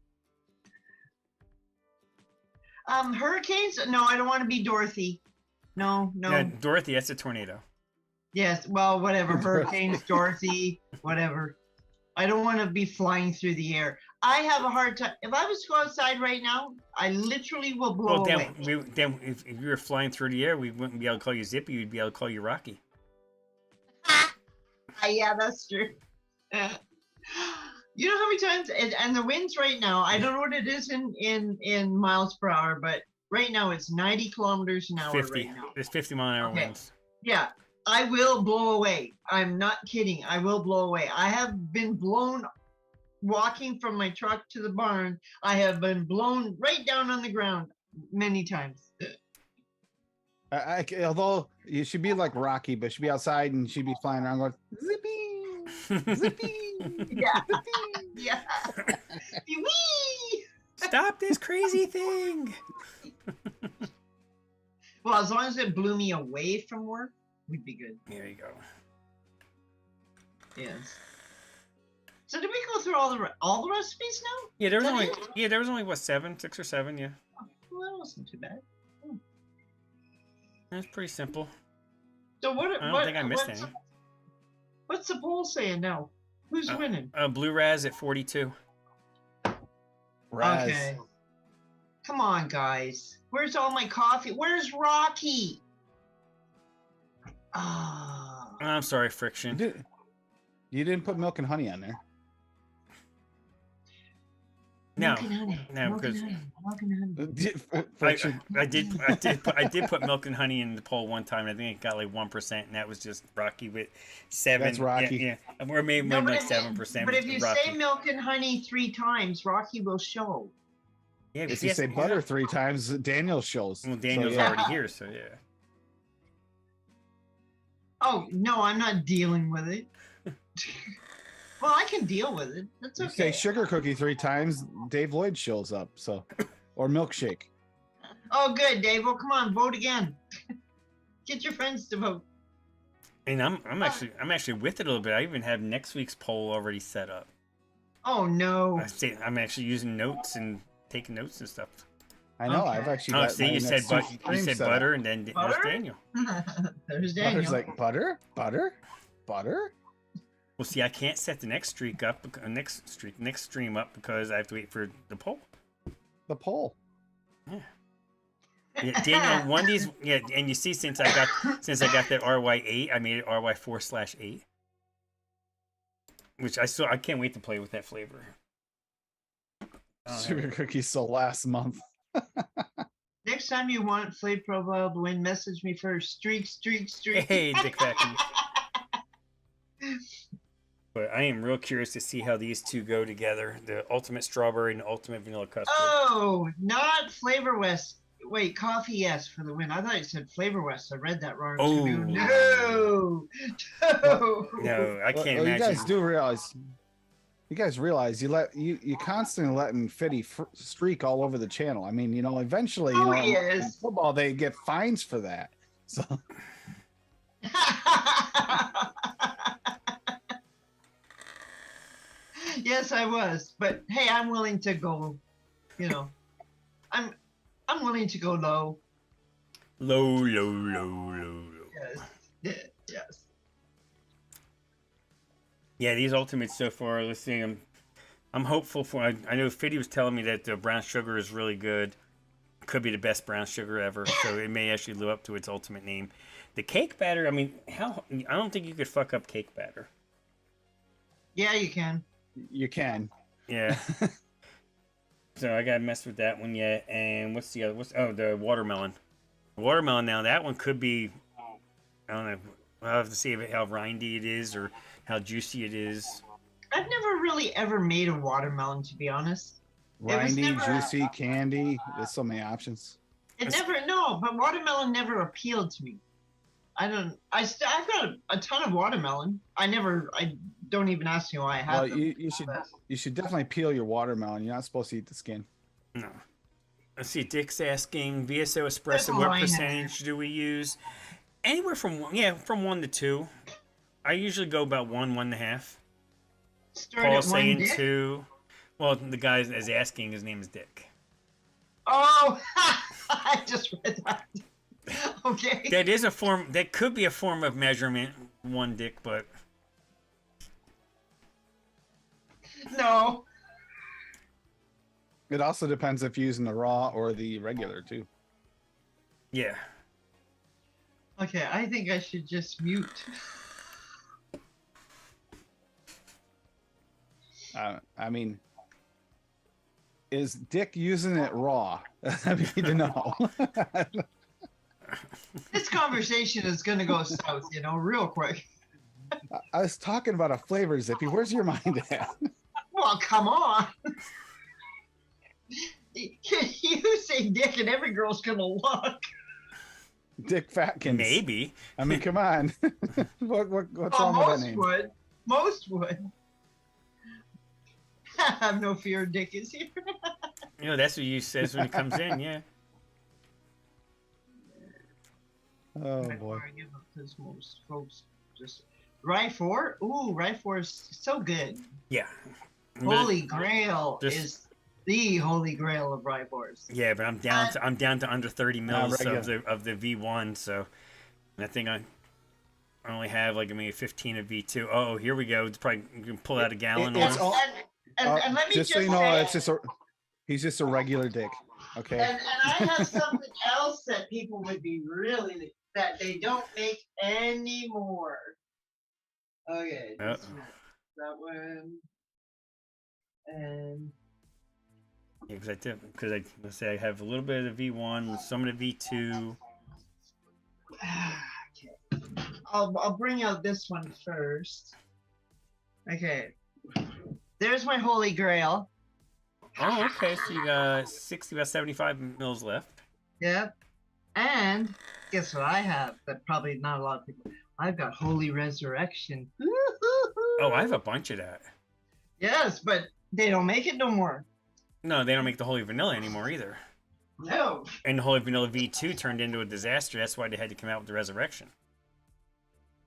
Hurricanes? No, I don't want to be Dorothy. No. Yeah, Dorothy, that's a tornado. Yes, well, whatever. Hurricanes, Dorothy, whatever. I don't want to be flying through the air. I have a hard time. If I was to go outside right now, I literally will blow away. Then if you were flying through the air, we wouldn't be able to call you Zippy. We'd be able to call you Rocky. Yeah, that's true. You know how many times, and the winds right now, I don't know what it is in miles per hour, but right now it's 90 kilometers an hour 50. right now. There's 50-mile-an-hour winds. Yeah, I will blow away. I'm not kidding. I will blow away. I have been blown walking from my truck to the barn. I have been blown right down on the ground many times. Although you should be like Rocky, but she'd be outside and she'd be flying around going, Zippy, Zippy. Yeah. Yeah. Whee! Stop this crazy thing. Well, as long as it blew me away from work, we'd be good. There you go. Yes. So did we go through all the recipes now? Yeah, there was Is that only it? there was only what 6 or 7. Yeah, Well, that wasn't too bad. that's pretty simple. So what? I don't think I missed any. What's the poll saying now? Who's winning? Blue Raz at 42. Raz. Okay. Come on, guys. Where's all my coffee? Where's Rocky? Ah. I'm sorry, Friction. You didn't put milk and honey on there. No, Milk and honey. no, Milk and because honey. Milk and honey. Friction. I did put milk and honey in the poll one time. And I think it got like 1%, and that was just Rocky with 7. That's Rocky. Yeah, or maybe No, but like if- 7%. But if you Rocky. say milk and honey 3 times, Rocky will show. Yeah, If because you say butter 3 times, Daniel shows. well, Daniel's So, yeah. already here, so yeah. Oh no, I'm not dealing with it. Well, I can deal with it. That's You okay. say sugar cookie 3 times, Dave Lloyd shows up. So, or milkshake. Oh, good, Dave. Well, come on, vote again. Get your friends to vote. And I'm actually with it a little bit. I even have next week's poll already set up. Oh no. I'm actually using notes and taking notes and stuff. I know. Okay. I've actually. Oh, got see, my you said next but stream you said set up. butter, and then there's Butter? Daniel. There's Daniel. Butter's like butter. Well, see, I can't set the next stream up because I have to wait for the poll. The poll. Yeah, Daniel, one of these, yeah, and you see, since I got that RY8, I made it RY4/8, which I can't wait to play with that flavor. Sugar cookies so last month. Next time you want Flay Profile to win, message me first. Streak. Hey, Dick Packy. But I am real curious to see how these two go together: the ultimate strawberry and the ultimate vanilla custard. Oh, not Flavor West. Wait, Coffee yes for the win. I thought it said Flavor West. I read that wrong. Oh. No. No, I can't Well, imagine. you guys do realize You guys realize you constantly letting Fitty streak all over the channel. I mean, eventually, Oh, in yes. football they get fines for that. So Yes, I was. But hey, I'm willing to go, I'm I'm willing to go low. Low, low, low, low, low. Yes. Yes. Yeah, these ultimates so far. Let's see. I'm hopeful for. I know Fiddy was telling me that the brown sugar is really good. Could be the best brown sugar ever. So it may actually live up to its ultimate name. The cake batter. I mean, I don't think you could fuck up cake batter. Yeah, you can. you can. Yeah. So I gotta mess with that one yet. And what's the other? The watermelon. Watermelon. Now that one could be. I don't know. I'll have to see how rindy it is or how juicy it is. I've never really ever made a watermelon, to be honest. Rindy, juicy, candy. There's so many options. But watermelon never appealed to me. I've got a ton of watermelon. I don't even ask me why I have them. You should definitely peel your watermelon. You're not supposed to eat the skin. No. Let's see. Dick's asking VSO espresso. What percentage do we use? Anywhere from 1 to 2. I usually go about 1.5. Paul's saying 2. Well, the guy is asking. His name is Dick. Oh, I just read that. Okay. That is a form. That could be a form of measurement. 1 Dick, but no. It also depends if you're using the raw or the regular too. Yeah. Okay, I think I should just mute. I mean, is Dick using it raw? I need to know. This conversation is going to go south, real quick. I was talking about a flavor, Zippy. Where's your mind at? Well, come on. You say Dick and every girl's going to look. Dick Fatkins. Maybe. I mean, come on. What's wrong with that name? Most would. I have no fear Dick is here. That's what you says when he comes in, yeah. Oh, boy. I give up because most folks just... Rye 4? Ooh, Rye 4 is so good. Yeah. Holy Grail is the holy grail of Rye 4s. Yeah, but I'm down to under 30 mils of the V1, so I think I only have maybe 15 of V2. Oh, here we go. It's probably you can pull out a gallon. And let me just so you know, he's just a regular Dick. Okay. And I have something else that people would be really that they don't make anymore. Okay. That one. And yeah, because let's say I have a little bit of the V1, some of the V2. Okay. I'll bring out this one first. Okay. There's my holy grail. Oh, okay. So you got about 75 mils left. Yep. And guess what I have? That probably not a lot of people. I've got Holy Resurrection. Oh, I have a bunch of that. Yes, but they don't make it no more. No, they don't make the Holy Vanilla anymore either. No. And the Holy Vanilla V2 turned into a disaster. That's why they had to come out with the Resurrection.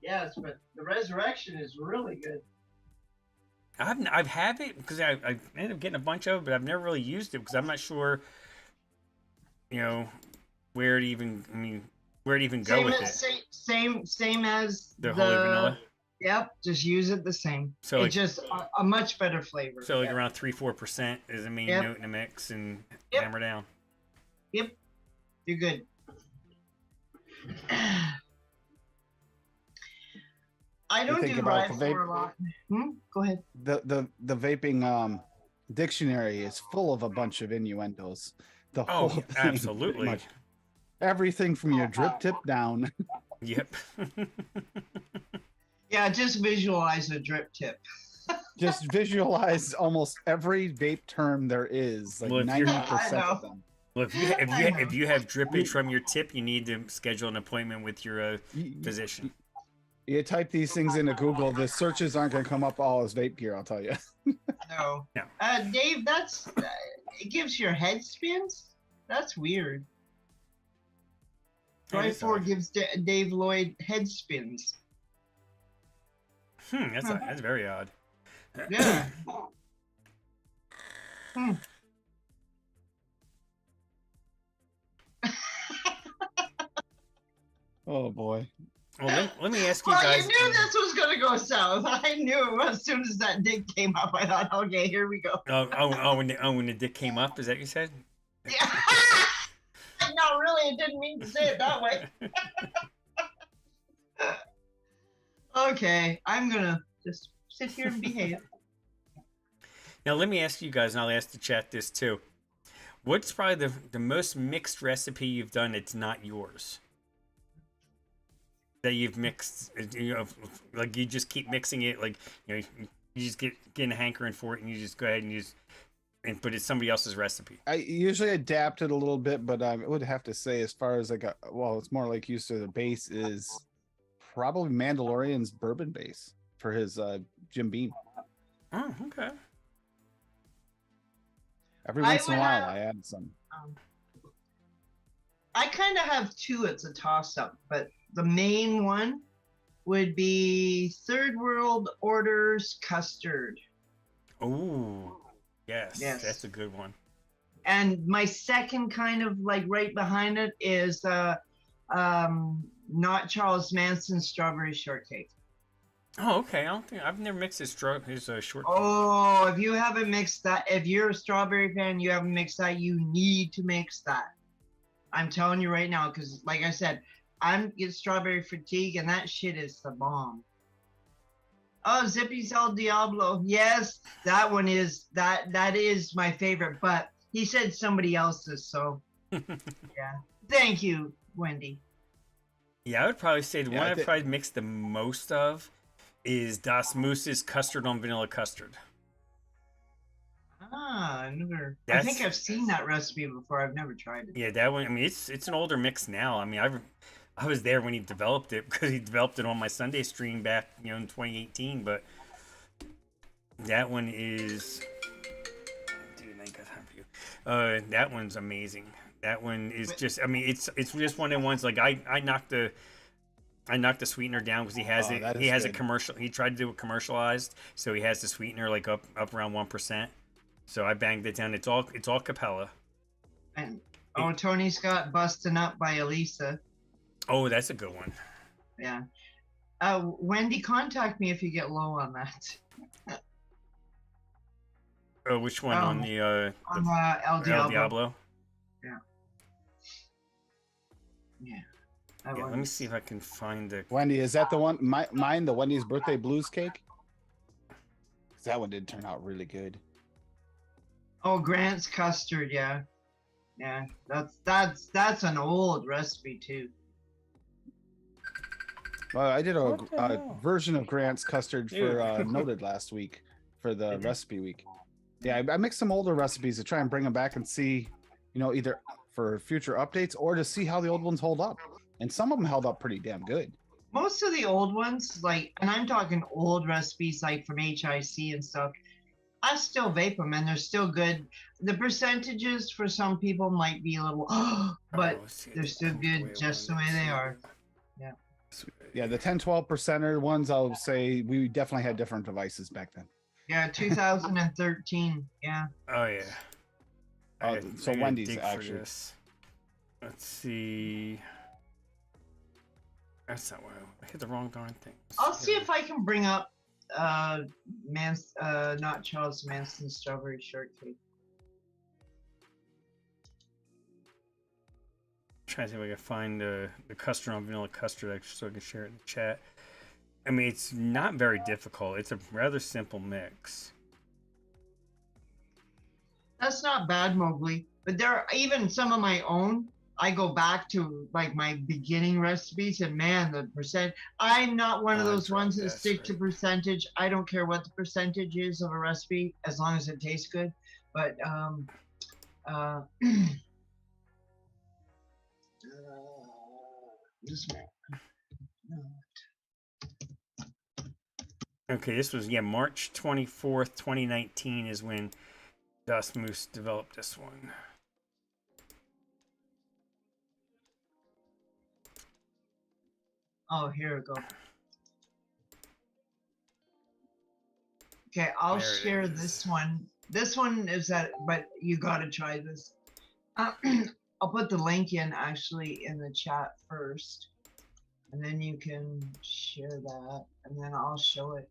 Yes, but the Resurrection is really good. I've had it because I ended up getting a bunch of it, but I've never really used it because I'm not sure, where it even go with it. Same as the Holy Vanilla. Yep, just use it the same. So it's just a much better flavor. So around 3-4% is the main note in the mix, and hammer down. Yep, you're good. I don't do Rye 4 a lot. Go ahead. The vaping dictionary is full of a bunch of innuendos. The whole thing, absolutely. Everything from your drip tip down. Yep. Yeah, just visualize a drip tip. Just visualize almost every vape term there is, 90% of them. Well, if you have drippage from your tip, you need to schedule an appointment with your physician. You type these things into Google, the searches aren't going to come up all as vape gear, I'll tell you. No. No. Dave, that's it gives your head spins. That's weird. That is 24 odd. gives Dave Lloyd head spins. That's very odd. Yeah. Oh boy. Well, let me ask you Well, guys. you knew this was gonna go south. I knew as soon as that dick came up. I thought, okay, here we go. When the dick came up, is that what you said? Yeah. No, really, I didn't mean to say it that way. Okay, I'm gonna just sit here and behave. Now let me ask you guys, and I'll ask the chat this too. What's probably the most mixed recipe you've done that's not yours? That you've mixed, like you just keep mixing it, like you just get a hankering for it, and you just go ahead and but it's somebody else's recipe. I usually adapt it a little bit, but I would have to say, as far as it's more like used to the base is probably Mandalorian's bourbon base for his Jim Beam. Oh, okay. Every once in a while, I add some. I kind of have two. It's a toss-up, but the main one would be Third World Order's custard. Oh, yes, Yes. That's a good one. And my second kind of like right behind it is not Charles Manson's strawberry shortcake. Oh, okay. I've never mixed his shortcake. Oh, if you haven't mixed that, if you're a strawberry fan, you haven't mixed that, you need to mix that. I'm telling you right now, because like I said, I'm getting strawberry fatigue, and that shit is the bomb. Oh, Zippy's El Diablo. Yes, that one is that is my favorite, but he said somebody else's, so yeah. Thank you, Wendy. Yeah, I would probably say the one I've probably mixed the most of is Das Moose's custard on vanilla custard. Ah, I think I've seen that recipe before. I've never tried it. Yeah, that one. I mean, it's an older mix now. I mean, I was there when he developed it because he developed it on my Sunday stream back, in 2018. But that one is, dude, I got time for you. That one's amazing. That one is just. I mean, it's just one of the ones like I knocked the sweetener down because he has it. He has a commercial. He tried to do it commercialized, so he has the sweetener like up around 1%. So I banged it down. It's all Capella. And Tony Scott busting up by Elisa. Oh, that's a good one. Yeah. Wendy, contact me if you get low on that. Oh, which one on the El Diablo? El Diablo? Yeah. Yeah. Let me see if I can find the. Wendy, is that the one? Mine, the Wendy's birthday blues cake. That one did turn out really good. Oh, Grant's custard, yeah. That's an old recipe too. Well, I did a version of Grant's custard for Noted last week for the recipe week. Yeah, I mixed some older recipes to try and bring them back and see, either for future updates or to see how the old ones hold up. And some of them held up pretty damn good. Most of the old ones, and I'm talking old recipes like from HIC and stuff, I still vape them and they're still good. The percentages for some people might be a little, but they're still good just the way they are. Yeah. Yeah, the 10-12%er ones, I'll say we definitely had different devices back then. Yeah, 2013. Yeah. Oh yeah. So Wendy's actually. Let's see. That's not what I hit the wrong darn thing. I'll see if I can bring up not Charles Manson's strawberry shortcake. Trying to see if I can find the custard on vanilla custard so I can share it in the chat. I mean, it's not very difficult. It's a rather simple mix. That's not bad, Mowgli. But there are even some of my own. I go back to like my beginning recipes, and man, the percent. I'm not one of those ones that stick to percentage. I don't care what the percentage is of a recipe as long as it tastes good. But this man. Okay, this was March 24th, 2019 is when Dust Moose developed this one. Oh, here we go. Okay, I'll There it share is. this one. This one is that, but you gotta try this. I'll put the link in actually in the chat first, and then you can share that, and then I'll show it.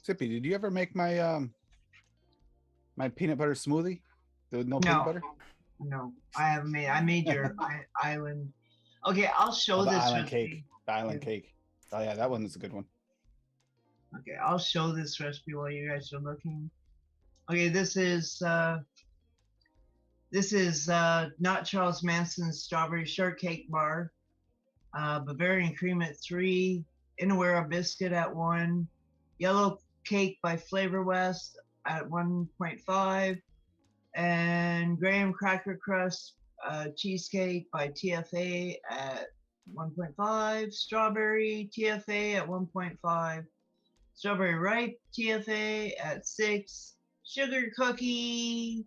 Sippy, did you ever make my my peanut butter smoothie? With no peanut butter? No, I haven't made. I made your island. Okay, I'll show Oh, the this island recipe. cake. The island cake. Oh yeah, that one is a good one. Okay, I'll show this recipe while you guys are looking. Okay, this is not Charles Manson's strawberry shortcake bar. Bavarian cream at 3, Inawera biscuit at 1, yellow cake by Flavor West at 1.5, and graham cracker crust cheesecake by TFA at 1.5, strawberry TFA at 1.5, strawberry ripe TFA at 6, sugar cookie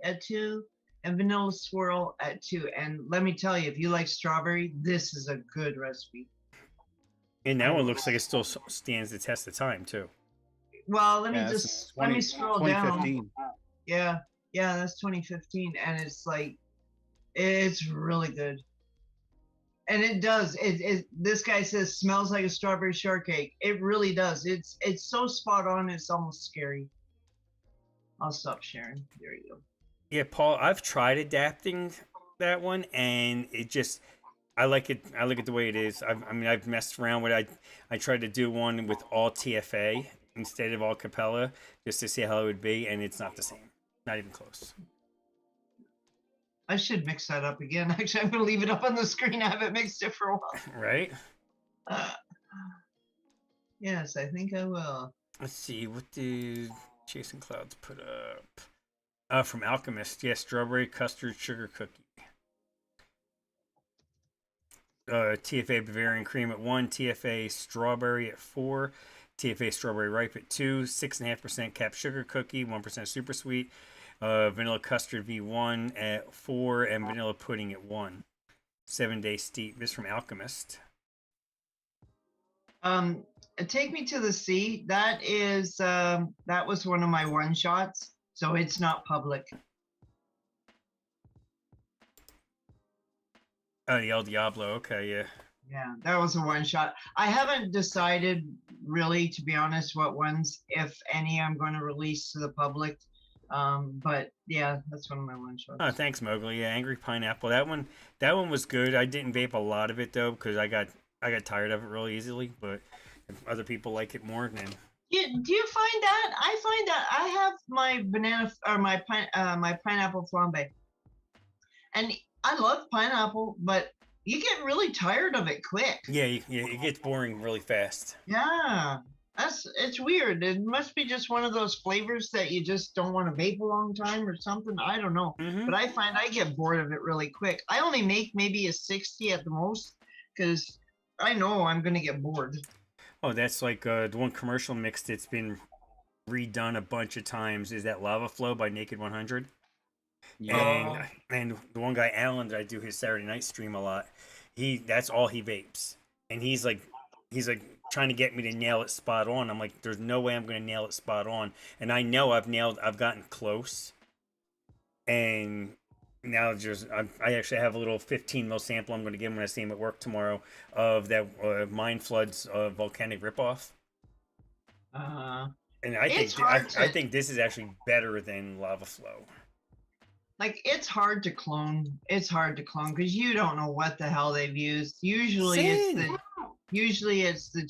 at 2, and vanilla swirl at 2. And let me tell you, if you like strawberry, this is a good recipe. And that one looks like it still stands the test of time too. Well, let me scroll down. Yeah, that's 2015, and it's like, it's really good. And it does. This guy says smells like a strawberry shortcake. It really does. It's so spot on. It's almost scary. I'll stop sharing. There you go. Yeah, Paul, I've tried adapting that one, and it just, I like it. I like it the way it is. I've messed around with it. I tried to do one with all TFA instead of all Capella just to see how it would be, and it's not the same. Not even close. I should mix that up again. Actually, I'm going to leave it up on the screen. I haven't mixed it for a while. Right? Yes, I think I will. Let's see. What did Jason Clouds put up? From Alchemist. Yeah, strawberry custard sugar cookie. TFA Bavarian cream at 1, TFA strawberry at 4, TFA strawberry ripe at 2, 6.5% cap sugar cookie, 1% super sweet, vanilla custard V1 at 4, and vanilla pudding at 1. 7-day steep. This from Alchemist. Take Me to the Sea. That is that was one of my one shots, so it's not public. Oh, the El Diablo. Okay, yeah. Yeah, that was a one shot. I haven't decided really, to be honest, what ones, if any, I'm going to release to the public. But yeah, that's one of my one shots. Oh, thanks, Mowgli. Yeah, Angry Pineapple. That one was good. I didn't vape a lot of it though because I got tired of it really easily. But if other people like it more, then. Do you find that? I find that I have my banana or my pineapple flambe, and I love pineapple, but you get really tired of it quick. Yeah, it gets boring really fast. Yeah, it's weird. It must be just one of those flavors that you just don't want to vape a long time or something. I don't know, but I find I get bored of it really quick. I only make maybe a 60 at the most because I know I'm gonna get bored. Oh, that's like the one commercial mix that's been redone a bunch of times is that Lava Flow by Naked 100. Yeah. And the one guy, Alan, that I do his Saturday night stream a lot, that's all he vapes. And he's like trying to get me to nail it spot on. I'm like, there's no way I'm going to nail it spot on. And I know I've gotten close. And now I actually have a little 15 mil sample I'm going to give him when I see him at work tomorrow of that Mind Floods volcanic ripoff. And I think this is actually better than Lava Flow. Like, it's hard to clone. It's hard to clone because you don't know what the hell they've used. Usually it's the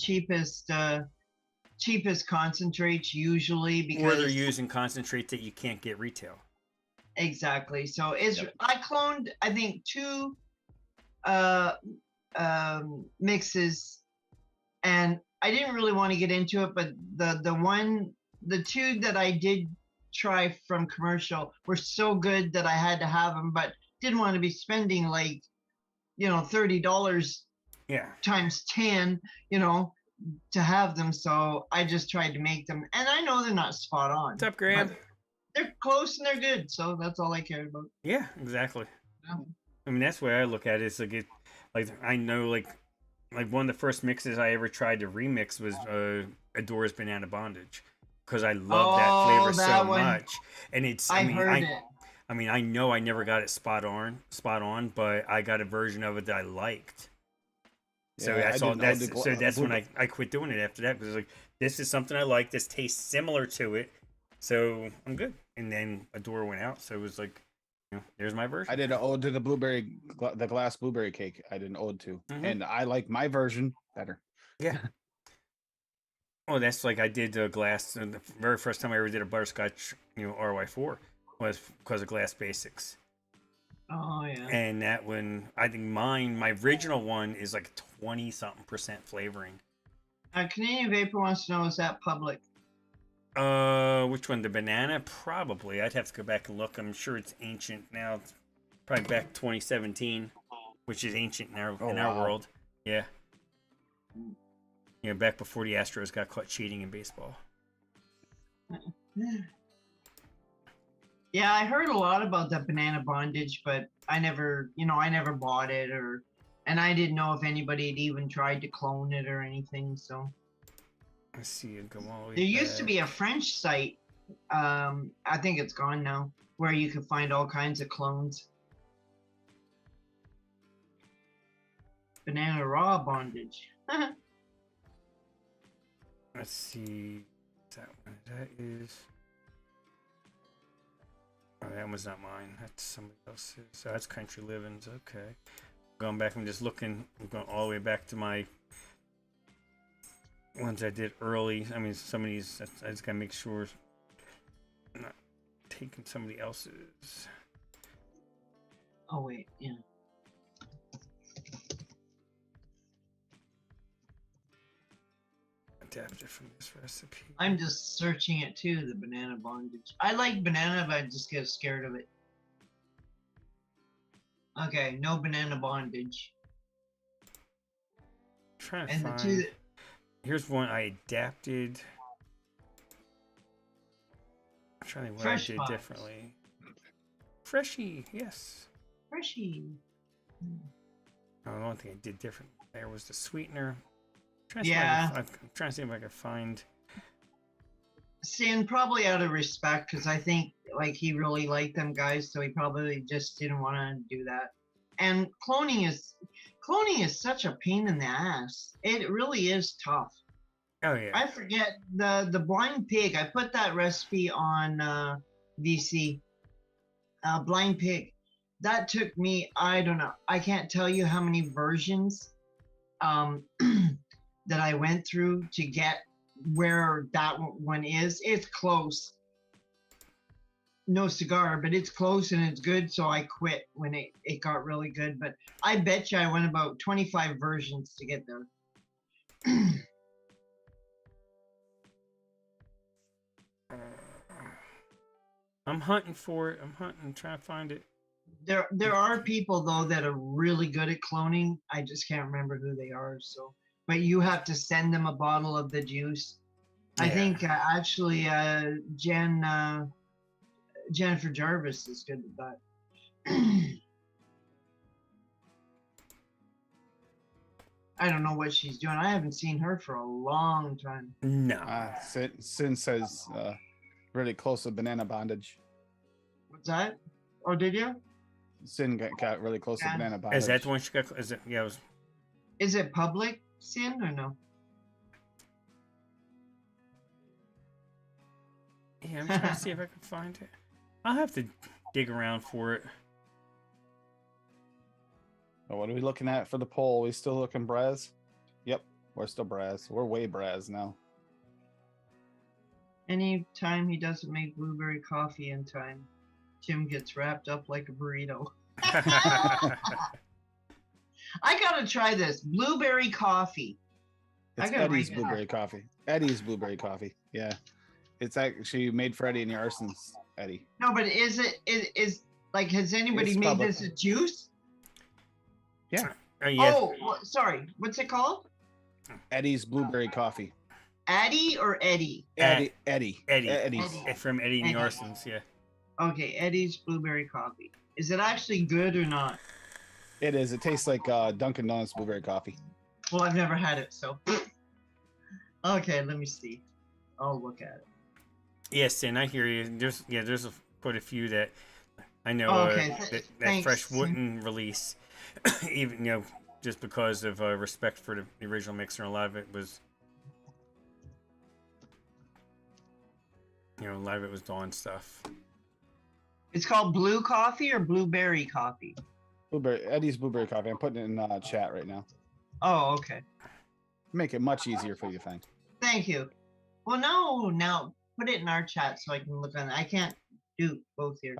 cheapest concentrates usually because or they're using concentrates that you can't get retail. Exactly. So I cloned, I think, 2 mixes, and I didn't really want to get into it, but the 2 that I did try from commercial were so good that I had to have them. But didn't want to be spending like, $30 Yeah. times 10, to have them. So I just tried to make them, and I know they're not spot on. What's up, Graham? They're close and they're good. So that's all I cared about. Yeah, exactly. Yeah. I mean, that's the way I look at it. It's like I know, like one of the first mixes I ever tried to remix was Adore's Banana Bondage, because I love that flavor so much, and it's. I heard it. I mean, I know I never got it spot on, but I got a version of it that I liked. So that's all. That's when I quit doing it after that, because like, this is something I like. This tastes similar to it, so I'm good. And then Adore went out, so it was like, there's my version. I did an ode to the glass blueberry cake. I did an ode to, and I like my version better. Yeah. Oh, that's like I did the glass. The very first time I ever did a butterscotch, RY4 was because of Glass Basics. Oh yeah. And that one, I think my original one is like 20-something% flavoring. Canadian Vapor wants to know, is that public? Which one? The banana? Probably. I'd have to go back and look. I'm sure it's ancient now. It's probably back 2017, which is ancient in our world. Yeah. Back before the Astros got caught cheating in baseball. Yeah, I heard a lot about that banana bondage, but I never bought it, and I didn't know if anybody had even tried to clone it or anything. So let's see it go all the way there used to be a French site, I think it's gone now, where you could find all kinds of clones. Banana raw bondage. Let's see. That one. That is. Oh, that one's not mine. That's somebody else's. So that's Country Living's. Okay. Going back, I'm just looking. I'm going all the way back to my ones I did early. I mean, some of these, I just gotta make sure I'm not taking somebody else's. Oh, wait. Yeah. Adapted from this recipe. I'm just searching it too, the banana bondage. I like banana, but I just get scared of it. Okay, no banana bondage. I'm trying to find. Here's one I adapted. I'm trying to think what I did differently. Freshie, yes. Freshie. Oh, the only thing I did different there was the sweetener. I'm trying to see if I can find. Sin, probably out of respect, because I think like he really liked them guys, so he probably just didn't want to do that. And cloning is such a pain in the ass. It really is tough. Oh yeah. I forget the blind pig. I put that recipe on VC. Blind pig. That took me, I don't know. I can't tell you how many versions that I went through to get where that one is. It's close. No cigar, but it's close and it's good. So I quit when it got really good. But I bet you I went about 25 versions to get there. I'm hunting for it. I'm trying to find it. There are people though that are really good at cloning. I just can't remember who they are. So, but you have to send them a bottle of the juice. Yeah. I think actually Jennifer Jarvis is good at that. I don't know what she's doing. I haven't seen her for a long time. No. Sin says really close to banana bondage. What's that? Oh, did you? Sin got really close to banana bondage. Is that the one she got? Is it? Yeah. Is it public, Sin, or no? Yeah, I'm trying to see if I can find it. I'll have to dig around for it. What are we looking at for the poll? We still looking Braz? Yep, we're still Braz. We're way Braz now. Anytime he doesn't make blueberry coffee in time, Tim gets wrapped up like a burrito. I gotta try this blueberry coffee. It's Eddie's blueberry coffee. Eddie's blueberry coffee. Yeah, it's actually made for Eddie and Yarson's Eddie. No, but is Like, has anybody It's made public. this a juice? Yeah. Yeah. Oh, sorry. What's it called? Eddie's Blueberry Coffee. Addie or Eddie? Eddie's. Eddie. From Eddie Eddie. Narson's, yeah. Okay, Eddie's Blueberry Coffee. Is it actually good or not? It is. It tastes like Dunkin' Donuts blueberry coffee. Well, I've never had it, so. Okay, let me see. I'll look at it. Yes, and I hear you. There's quite a few that I know Okay, that thanks. Fresh wouldn't release, even just because of respect for the original mixer. And a lot of it was, a lot of it was Dawn stuff. It's called Blue Coffee or Blueberry Coffee? Eddie's Blueberry Coffee. I'm putting it in chat right now. Oh, okay. Make it much easier for you to find. Thank you. Well, now put it in our chat so I can look on it. I can't do both here.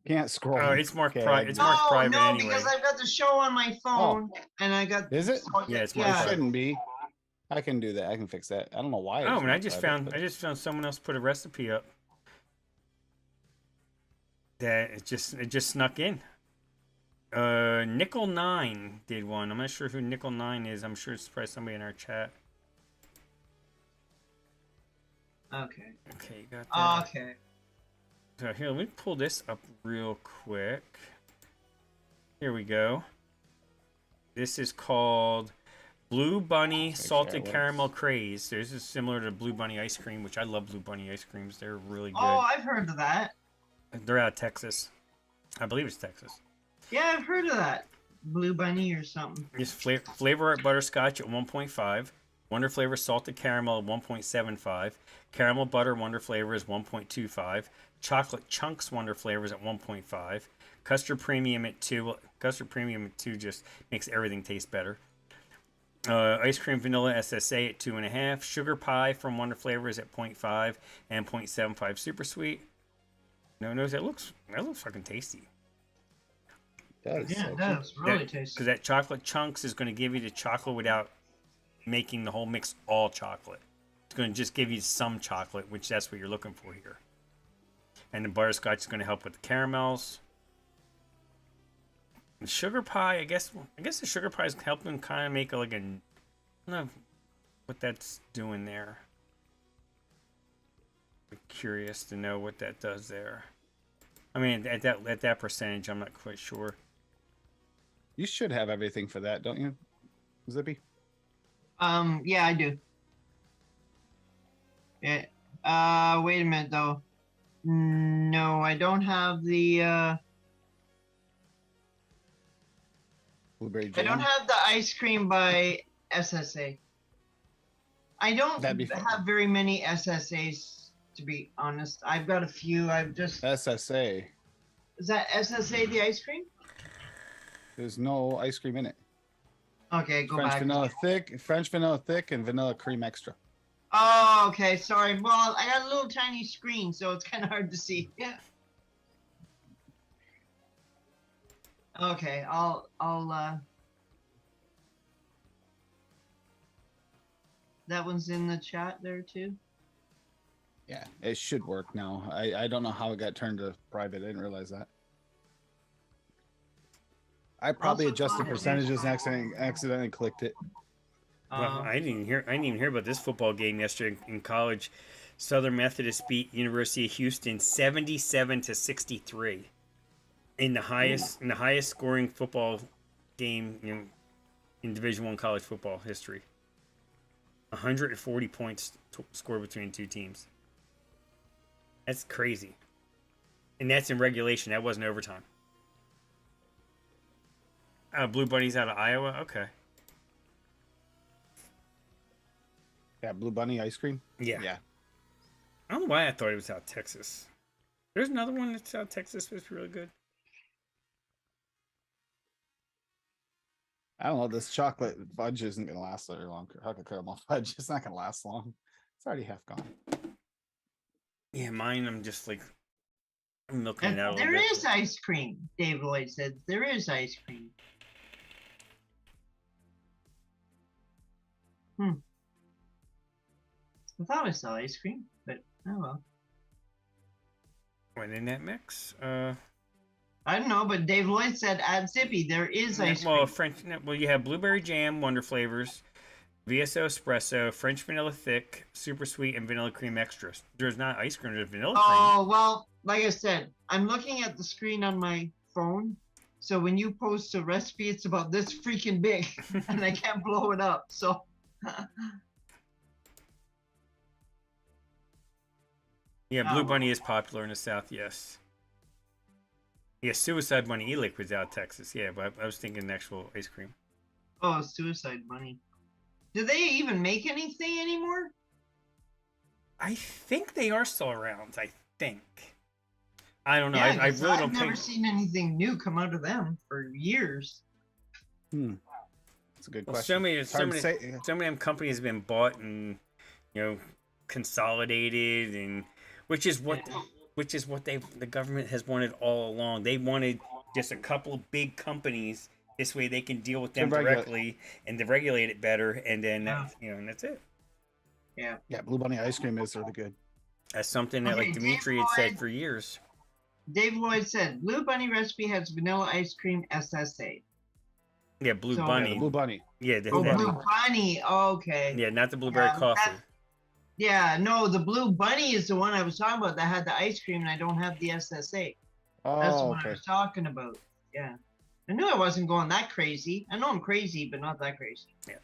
Can't scroll. Oh, it's marked Okay. private. It's marked private no, anyway. because I've got the show on my phone, and I got. Is it? Yeah, it's It marked private. shouldn't be. I can do that. I can fix that. I don't know why. Oh, and I just found someone else put a recipe up that it just snuck in. Nickel 9 did one. I'm not sure who Nickel 9 is. I'm sure it's probably somebody in our chat. Okay. Okay, you got that. Okay. So here, let me pull this up real quick. Here we go. This is called Blue Bunny Salted Caramel Craze. This is similar to Blue Bunny ice cream, which I love Blue Bunny ice creams. They're really good. Oh, I've heard of that. They're out of Texas. I believe it's Texas. Yeah, I've heard of that. Blue Bunny or something. It's flavor art butterscotch at 1.5. Wonder Flavor Salted Caramel at 1.75. Caramel Butter Wonder Flavor is 1.25. Chocolate Chunks Wonder Flavors at 1.5. Custard Premium at 2. Custard Premium at 2 just makes everything taste better. Ice Cream Vanilla SSA at 2.5. Sugar Pie from Wonder Flavors at 0.5 and 0.75 Super Sweet. No, that looks fucking tasty. It does. Yeah, it does. Really tasty. Because that Chocolate Chunks is going to give you the chocolate without making the whole mix all chocolate. It's going to just give you some chocolate, which that's what you're looking for here. And the butterscotch is going to help with the caramels. The sugar pie, I guess the sugar pie is helping kind of make I don't know what that's doing there. I'm curious to know what that does there. I mean, at that percentage, I'm not quite sure. You should have everything for that, don't you, Zippy? Yeah, I do. Yeah. Wait a minute though. No, I don't have the. Blueberry I jam. don't have the ice cream by SSA. I don't That'd be fun. have very many SSAs, to be honest. I've got a few. I've just. SSA. Is that SSA the ice cream? There's no ice cream in it. Okay, go French back. vanilla thick, and vanilla cream extra. Oh, okay. Sorry. Well, I got a little tiny screen, so it's kind of hard to see. Yeah. Okay, I'll that one's in the chat there too. Yeah, it should work now. I don't know how it got turned to private. I didn't realize that. I probably Also adjusted thought it percentages and accidentally clicked it. Well, I didn't even hear about this football game yesterday in college. Southern Methodist beat University of Houston 77-63 in the highest scoring football game in Division I college football history. 140 points scored between two teams. That's crazy. And that's in regulation. That wasn't overtime. Blue Bunny's out of Iowa? Okay. Yeah, Blue Bunny ice cream? Yeah. Yeah. I don't know why I thought it was out Texas. There's another one that's out Texas that's really good. I don't know. This chocolate fudge isn't going to last very long. Chocolate caramel fudge, it's not going to last long. It's already half gone. Yeah, mine, I'm just like, I'm milking it out a little There bit. is ice cream, Dave Lloyd said. There is ice cream. I thought I saw ice cream, but oh well. What in that mix? I I don't know, but Dave Lloyd said at Zippy there is ice Well, cream. you have blueberry jam, Wonder flavors, VSO espresso, French vanilla thick, super sweet, and vanilla cream extra. There's not ice cream. There's vanilla cream. Oh, well, like I said, I'm looking at the screen on my phone. So when you post a recipe, it's about this freaking big, and I can't blow it up. So. Yeah, Blue Bunny is popular in the South, yes. Yeah, Suicide Bunny e-liquid's out Texas, yeah, but I was thinking actual ice cream. Oh, Suicide Bunny. Do they even make anything anymore? I think they are still around, I think. I don't know. Yeah, I really don't I've never seen anything new come out of them for years. That's a good question. So many of them companies have been bought and, consolidated, and which is what the government has wanted all along. They wanted just a couple of big companies. This way they can deal with them directly and to regulate it better, and then and that's it. Yeah. Yeah, Blue Bunny ice cream is really good. That's something that like Dimitri had said for years. Dave Lloyd said Blue Bunny recipe has vanilla ice cream SSA. Yeah, Blue Bunny. Yeah, Blue Bunny. Yeah, Blue Bunny. Okay. Yeah, not the blueberry coffee. Yeah, no, the Blue Bunny is the one I was talking about that had the ice cream, and I don't have the SSA. That's the one I was talking about. Yeah. I knew I wasn't going that crazy. I know I'm crazy, but not that crazy. Yeah.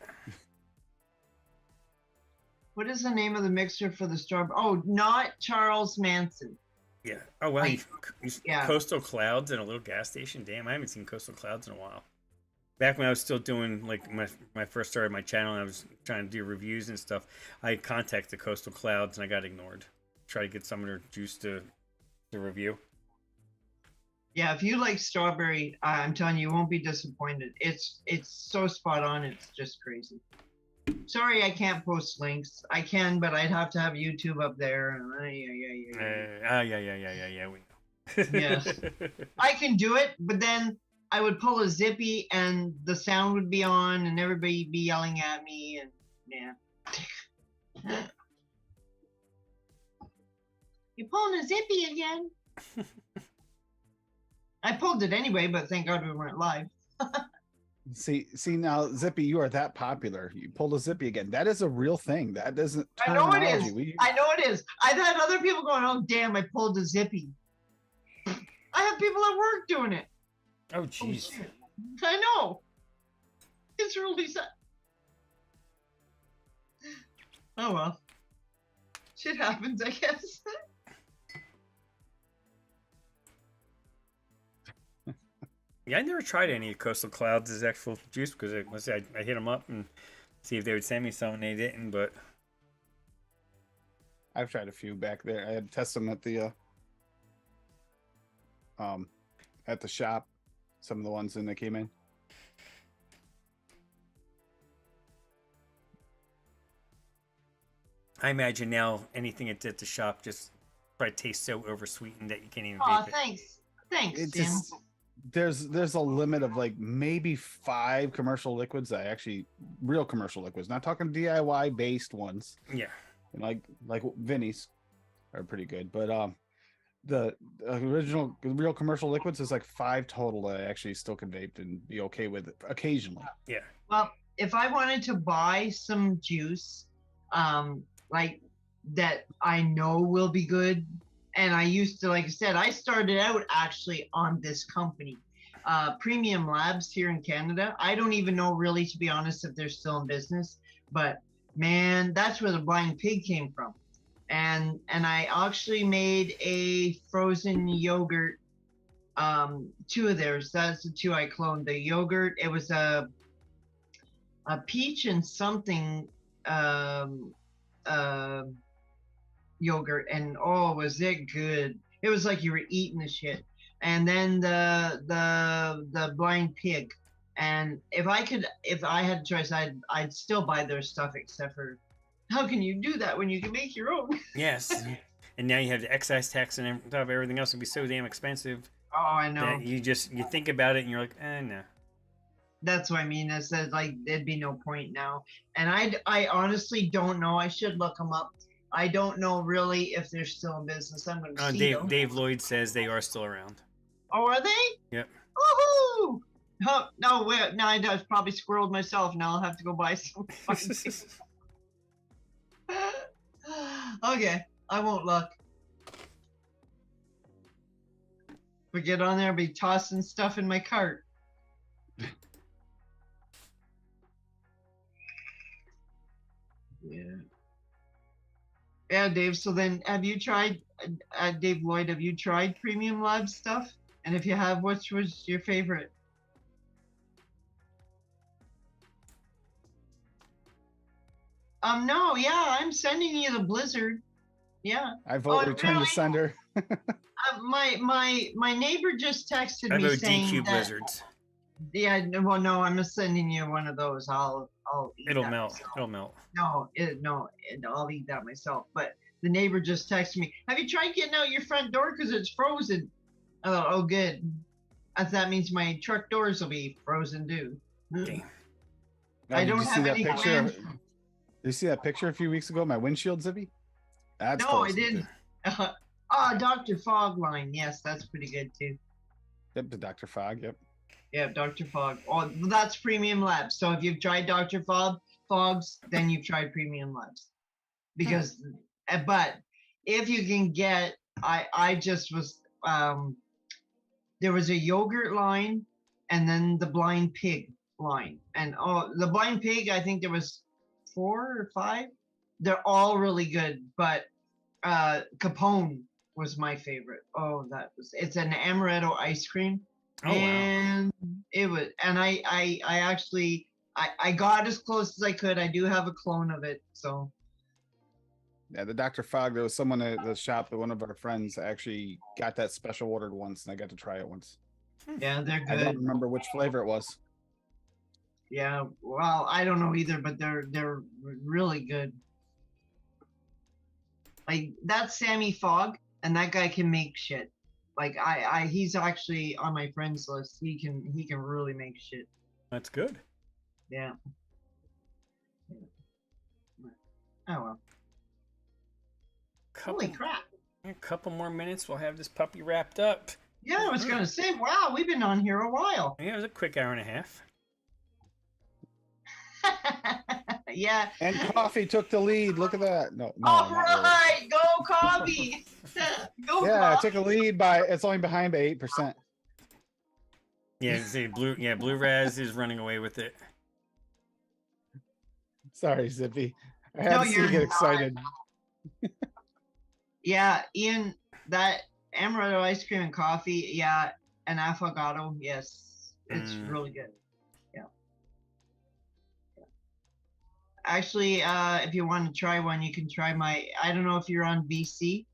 What is the name of the mixer for the strawberry? Oh, not Charles Manson. Yeah. Oh, wow. Coastal Clouds in a little gas station? Damn, I haven't seen Coastal Clouds in a while. Back when I was still doing, like, my first started my channel and I was trying to do reviews and stuff, I contacted Coastal Clouds and I got ignored. Try to get some of their juice to review. Yeah, if you like strawberry, I'm telling you, you won't be disappointed. It's so spot on, it's just crazy. Sorry, I can't post links. I can, but I'd have to have YouTube up there. Yeah. We know. Yes, I can do it, but then I would pull a Zippy, and the sound would be on, and everybody would be yelling at me, and yeah. You're pulling a Zippy again. I pulled it anyway, but thank God we weren't live. See now, Zippy, you are that popular. You pulled a Zippy again. That is a real thing. That isn't terminology. I know it is. I know it is. I've had other people going, "Oh, damn, I pulled a Zippy." I have people at work doing it. Oh, jeez. I know. It's really sad. Oh, well. Shit happens, I guess. Yeah, I never tried any of Coastal Clouds' as actual juice because I hit them up and see if they would send me some, and they didn't. But I've tried a few back there. I had to test them at the shop. Some of the ones when they came in. I imagine now anything at the shop just probably tastes so oversweetened that you can't even. Oh, thanks, Tim. There's a limit of like maybe 5 commercial liquids that actually real commercial liquids, not talking DIY based ones. Yeah. And like Vinny's are pretty good, but the original real commercial liquids is like 5 total that I actually still can vape and be okay with it occasionally. Yeah. Well, if I wanted to buy some juice, like that I know will be good. And I used to, like I said, I started out actually on this company, Premium Labs here in Canada. I don't even know really, to be honest, if they're still in business, but man, that's where the Blind Pig came from. And I actually made a frozen yogurt, 2 of theirs. That's the 2 I cloned. The yogurt, it was a peach and something, yogurt, and oh, was it good. It was like you were eating the shit. And then the Blind Pig, and if I had a choice, I'd still buy their stuff, except for how can you do that when you can make your own? Yes. And now you have the excise tax and on top of everything else, it'd be so damn expensive. Oh, I know. That you think about it and you're like, no. That's what I mean. I said, like, there'd be no point now. And I honestly don't know. I should look them up. I don't know really if they're still in business. I'm going to see them. Dave Lloyd says they are still around. Oh, are they? Yep. Woohoo! Oh, no, wait, no, I just probably squirreled myself. Now I'll have to go buy some. Okay, I won't look. But get on there, be tossing stuff in my cart. Yeah. Yeah, Dave. So then, have you tried, Dave Lloyd? Have you tried Premium Lab stuff? And if you have, which was your favorite? No, yeah, I'm sending you the Blizzard. Yeah. I vote return really? to sender. My neighbor just texted I me vote saying DQ that. Blizzards. Yeah, well, no, I'm sending you one of those. I'll eat It'll that melt. myself. It'll melt. No, I'll eat that myself. But the neighbor just texted me. Have you tried getting out your front door because it's frozen? Oh, good. That means my truck doors will be frozen too. Okay. I don't have any plans. Did you see that picture a few weeks ago? My windshield, Zippy? That's No, I didn't. Dr. Fog line. Yes, that's pretty good too. Yep, the Dr. Fog. Yep. Yeah, Dr. Fog. Oh, that's Premium Labs. So if you've tried Dr. Fog's, then you've tried Premium Labs. Because, but if you can get, I just was, there was a yogurt line and then the blind pig line. And the blind pig, I think there was 4 or 5. They're all really good, but Capone was my favorite. Oh, it's an amaretto ice cream. Oh, And it was, and I actually, I got as close as I could. I do have a clone of it, so. Yeah, the Dr. Fog, there was someone at the shop that one of our friends actually got that special ordered once, and I got to try it once. Yeah, they're I good. don't remember which flavor it was. Yeah, well, I don't know either, but they're really good. Like that's Sammy Fogg, and that guy can make shit. Like he's actually on my friends list. He can really make shit. That's good. Yeah. Oh well. Holy crap. A couple more minutes, we'll have this puppy wrapped up. Yeah, I was gonna say, wow, we've been on here a while. Yeah, it was a quick hour and a half. Yeah. And coffee took the lead. Look at that. No. All right, really. Go coffee. Go. Yeah, coffee. it took a lead by. It's only behind by 8%. Yeah, see, Blue Raz is running away with it. Sorry, Zippy. I had to see you get excited. Yeah, Ian, that amaretto ice cream and coffee, yeah, and affogato, yes, it's really good. Yeah. Actually, if you want to try one, you can try my. I don't know if you're on VC.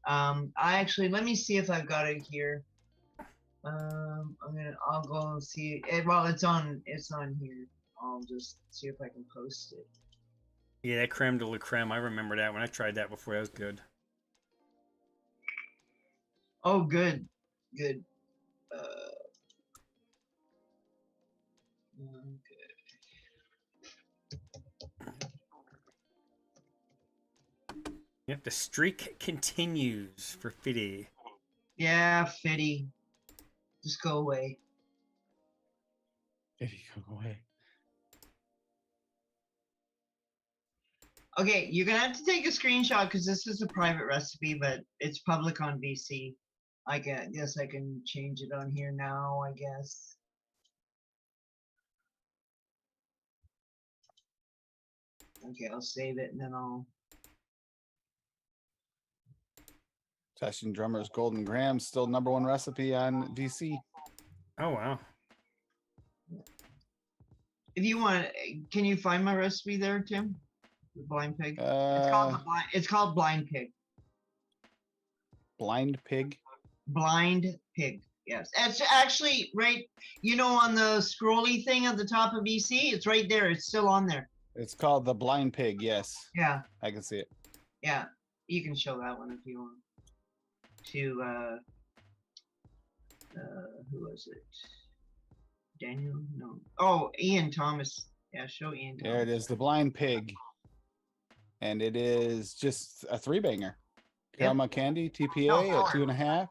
Let me see if I've got it here. I'll go and see it. Well, it's on here. I'll just see if I can post it. Yeah, that creme de la creme. I remember that when I tried that before. That was good. Oh, good. Okay. Yep, the streak continues for Fiddy. Yeah, Fiddy. Just go away. Fiddy, go away. Okay, you're gonna have to take a screenshot because this is a private recipe, but it's public on VC. I guess I can change it on here now, I guess. Okay, I'll save it and then I'll. Session Drummer's Golden Graham, still #1 recipe on VC. Oh, wow. If you want, can you find my recipe there, Tim? The blind pig. It's called blind pig. Blind pig. Blind pig. Yes, it's actually right. You know, on the scrolly thing at the top of VC, it's right there. It's still on there. It's called the blind pig. Yes. Yeah. I can see it. Yeah, you can show that one if you want. To who was it? Daniel? No. Oh, Ian Thomas. Yeah, show Ian Thomas. There it is, the blind pig. And it is just a 3-banger. Caramel candy, TPA at 2.5.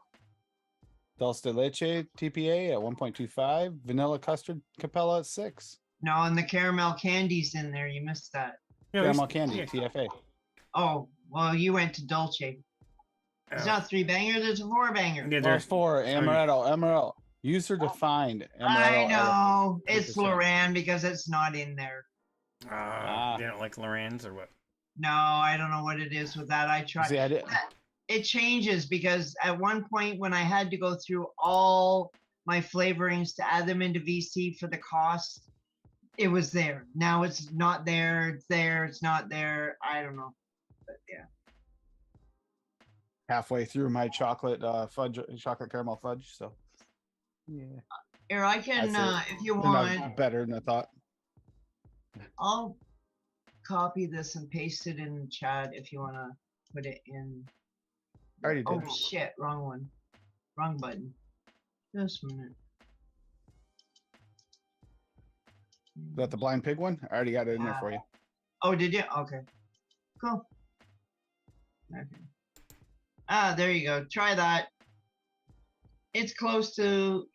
Dulce de leche TPA at 1.25. Vanilla custard Capella at 6. No, and the caramel candy's in there. You missed that. No, Caramel candy yeah. TFA. Oh, well, you went to Dolce. It's Oh. not 3 bangers, it's a 4 banger. Yeah, Well, there's 4 Amaretto. Amaretto. User defined. I Amaretto. know. It's 100%. Loran because it's not in there. They don't like Lorenz or what? No, I don't know what it is with that. I tried. See, I did. It changes because at one point when I had to go through all my flavorings to add them into VC for the cost, it was there. Now it's not there. It's there. It's not there. I don't know. But yeah. Halfway through my chocolate fudge, chocolate caramel fudge. So, yeah. Here, I can, That's if you They're want, not better than I thought. I'll copy this and paste it in the chat if you want to put it in. I already did. Oh, shit. Wrong one. Wrong button. Just a minute. Is that the blind pig one? I already got it in there Yeah. for you. Oh, did you? Okay. Cool. Okay. Ah, there you go. Try that. It's close to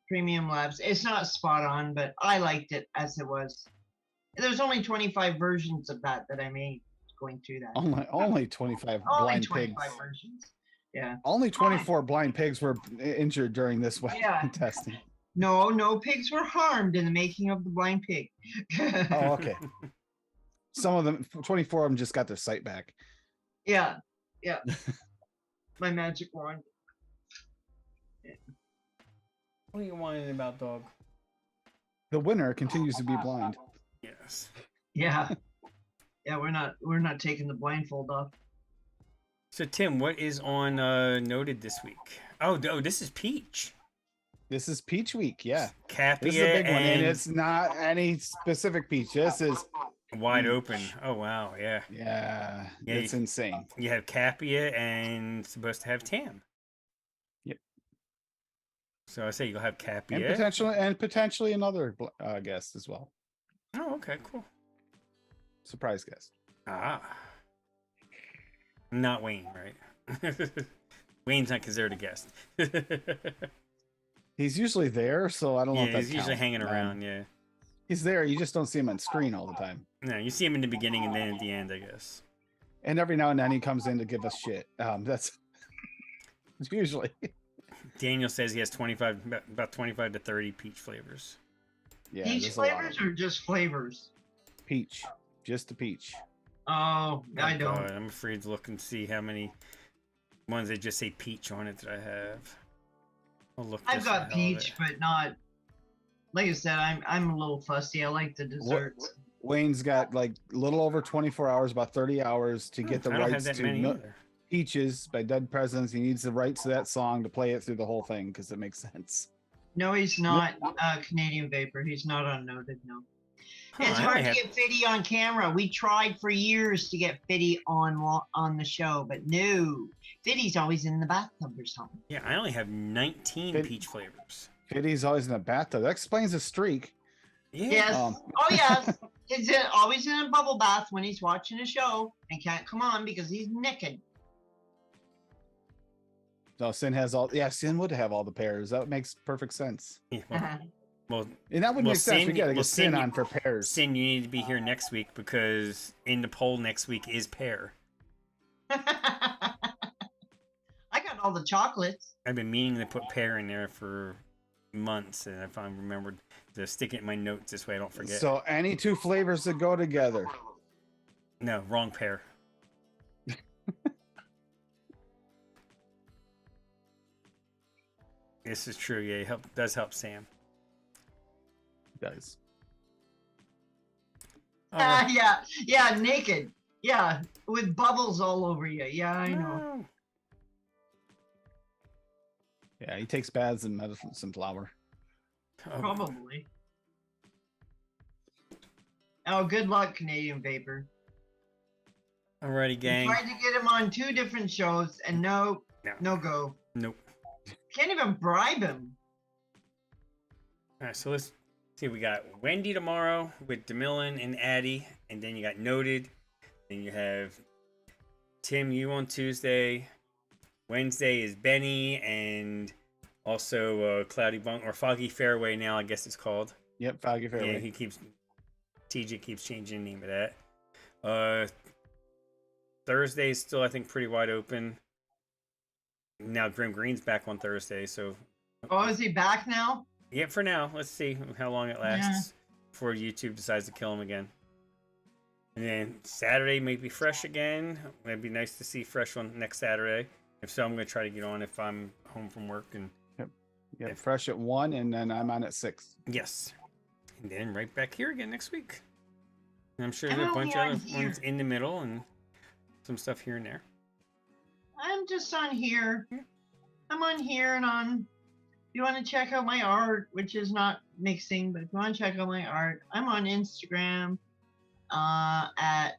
Premium Labs. It's not spot on, but I liked it as it was. There's only 25 versions of that I made going through that. Only 25 Only blind 25 pigs. versions. Yeah. Only 24 blind pigs were injured during this Yeah. testing. No pigs were harmed in the making of the blind pig. Oh, okay. Some of them, 24 of them, just got their sight back. Yeah. My magic wand. What are you whining about, dog? The winner continues to be blind. Yes. Yeah. Yeah, we're not taking the blindfold off. So Tim, what is on noted this week? Oh, this is Peach. This is Peach Week, yeah. Capia This is a big one, and and it's not any specific peach. This is wide open. Oh wow, yeah. Yeah, Yeah, it's insane. You have Capia and supposed to have Tam. Yep. So I say you'll have Capia. And potentially another guest as well. Oh, okay, cool. Surprise guest. Ah. Not Wayne, right? Wayne's not considered a guest. He's usually there, so I don't know if Yeah, that's he's usually hanging around, yeah. He's there, you just don't see him on screen all the time. No, you see him in the beginning and then at the end, I guess. And every now and then he comes in to give us shit. That's usually. Daniel says he has about 25 to 30 peach flavors. Yeah, Peach there's a lot of flavors them. or just flavors? Peach. Just the peach. Oh, I don't. God, I'm afraid to look and see how many ones that just say peach on it that I have. I'll look. I've just for got the hell of peach, it. but not. Like I said, I'm a little fussy. I like the desserts. Wayne's got like a little over 24 hours, about 30 hours to get the I don't have rights that to many either. Peaches by Dead Presidents. He needs the rights to that song to play it through the whole thing because it makes sense. No, he's not Canadian Vapor. He's not unnoted. No. Huh, It's I hard only to have- get Fiddy on camera. We tried for years to get Fiddy on the show, but no. Fiddy's always in the bathtub or something. Yeah, I only have 19 Fid- peach flavors. Fiddy's always in the bathtub. That explains the streak. Yeah. Yes. Um, Oh, yes. He's always in a bubble bath when he's watching a show and can't come on because he's naked. No, Sin has all. Yeah, Sin would have all the pairs. That makes perfect sense. Yeah, Uh-huh. well, And that would Well, make sense. We Sin- gotta well, get Sin Sin- on for pairs. Sin, you need to be here next week because in the poll next week is pear. I got all the chocolates. I've been meaning to put pear in there for months, and if I remembered to stick it in my notes this way I don't forget. So any two flavors that go together. No, wrong pear. This is true. Yeah, it does help Sam. Does. Oh, Yeah, naked. Yeah, with bubbles all over you. Yeah, I know. no. Yeah, he takes baths in medicine flower. Oh, Probably. Oh, good luck, Canadian Vapor. alrighty, We gang. tried to get him on 2 different shows, and no go. Nope. Can't even bribe him. All right, so let's see. We got Wendy tomorrow with DeMillan and Addie, and then you got Noted. Then you have Tim, you on Tuesday. Wednesday is Benny and Also, Cloudy Bunk or Foggy Fairway now, I guess it's called. Yep, Foggy Fairway. Yeah, TJ keeps changing the name of that. Thursday is still, I think, pretty wide open. Now Grim Green's back on Thursday, so. Oh, is he back now? Yeah, for now. Let's see how long it lasts before YouTube decides to kill him again. And then Saturday may be fresh again. It'd be nice to see fresh on next Saturday. If so, I'm going to try to get on if I'm home from work. And Yep, fresh at 1, and then I'm on at 6. yes. And then right back here again next week. And I'm sure there's a bunch of other ones in the middle and some stuff here and there. I'm just on here. I'm on here and on. If you want to check out my art, which is not mixing, but if you want to check out my art, I'm on Instagram at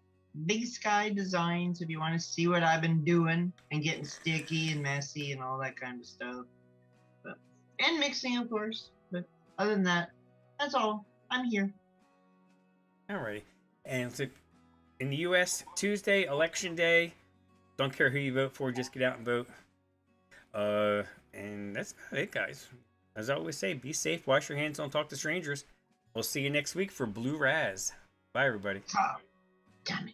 Big Sky Designs if you want to see what I've been doing and getting sticky and messy and all that kind of stuff. And mixing, of course. But other than that, that's all. I'm here. Alrighty. And so in the U.S., Tuesday, Election Day. Don't care who you vote for, just get out and vote. And that's about it, guys. As I always say, be safe, wash your hands, don't talk to strangers. We'll see you next week for Blue Raz. Bye, everybody. Oh, damn it.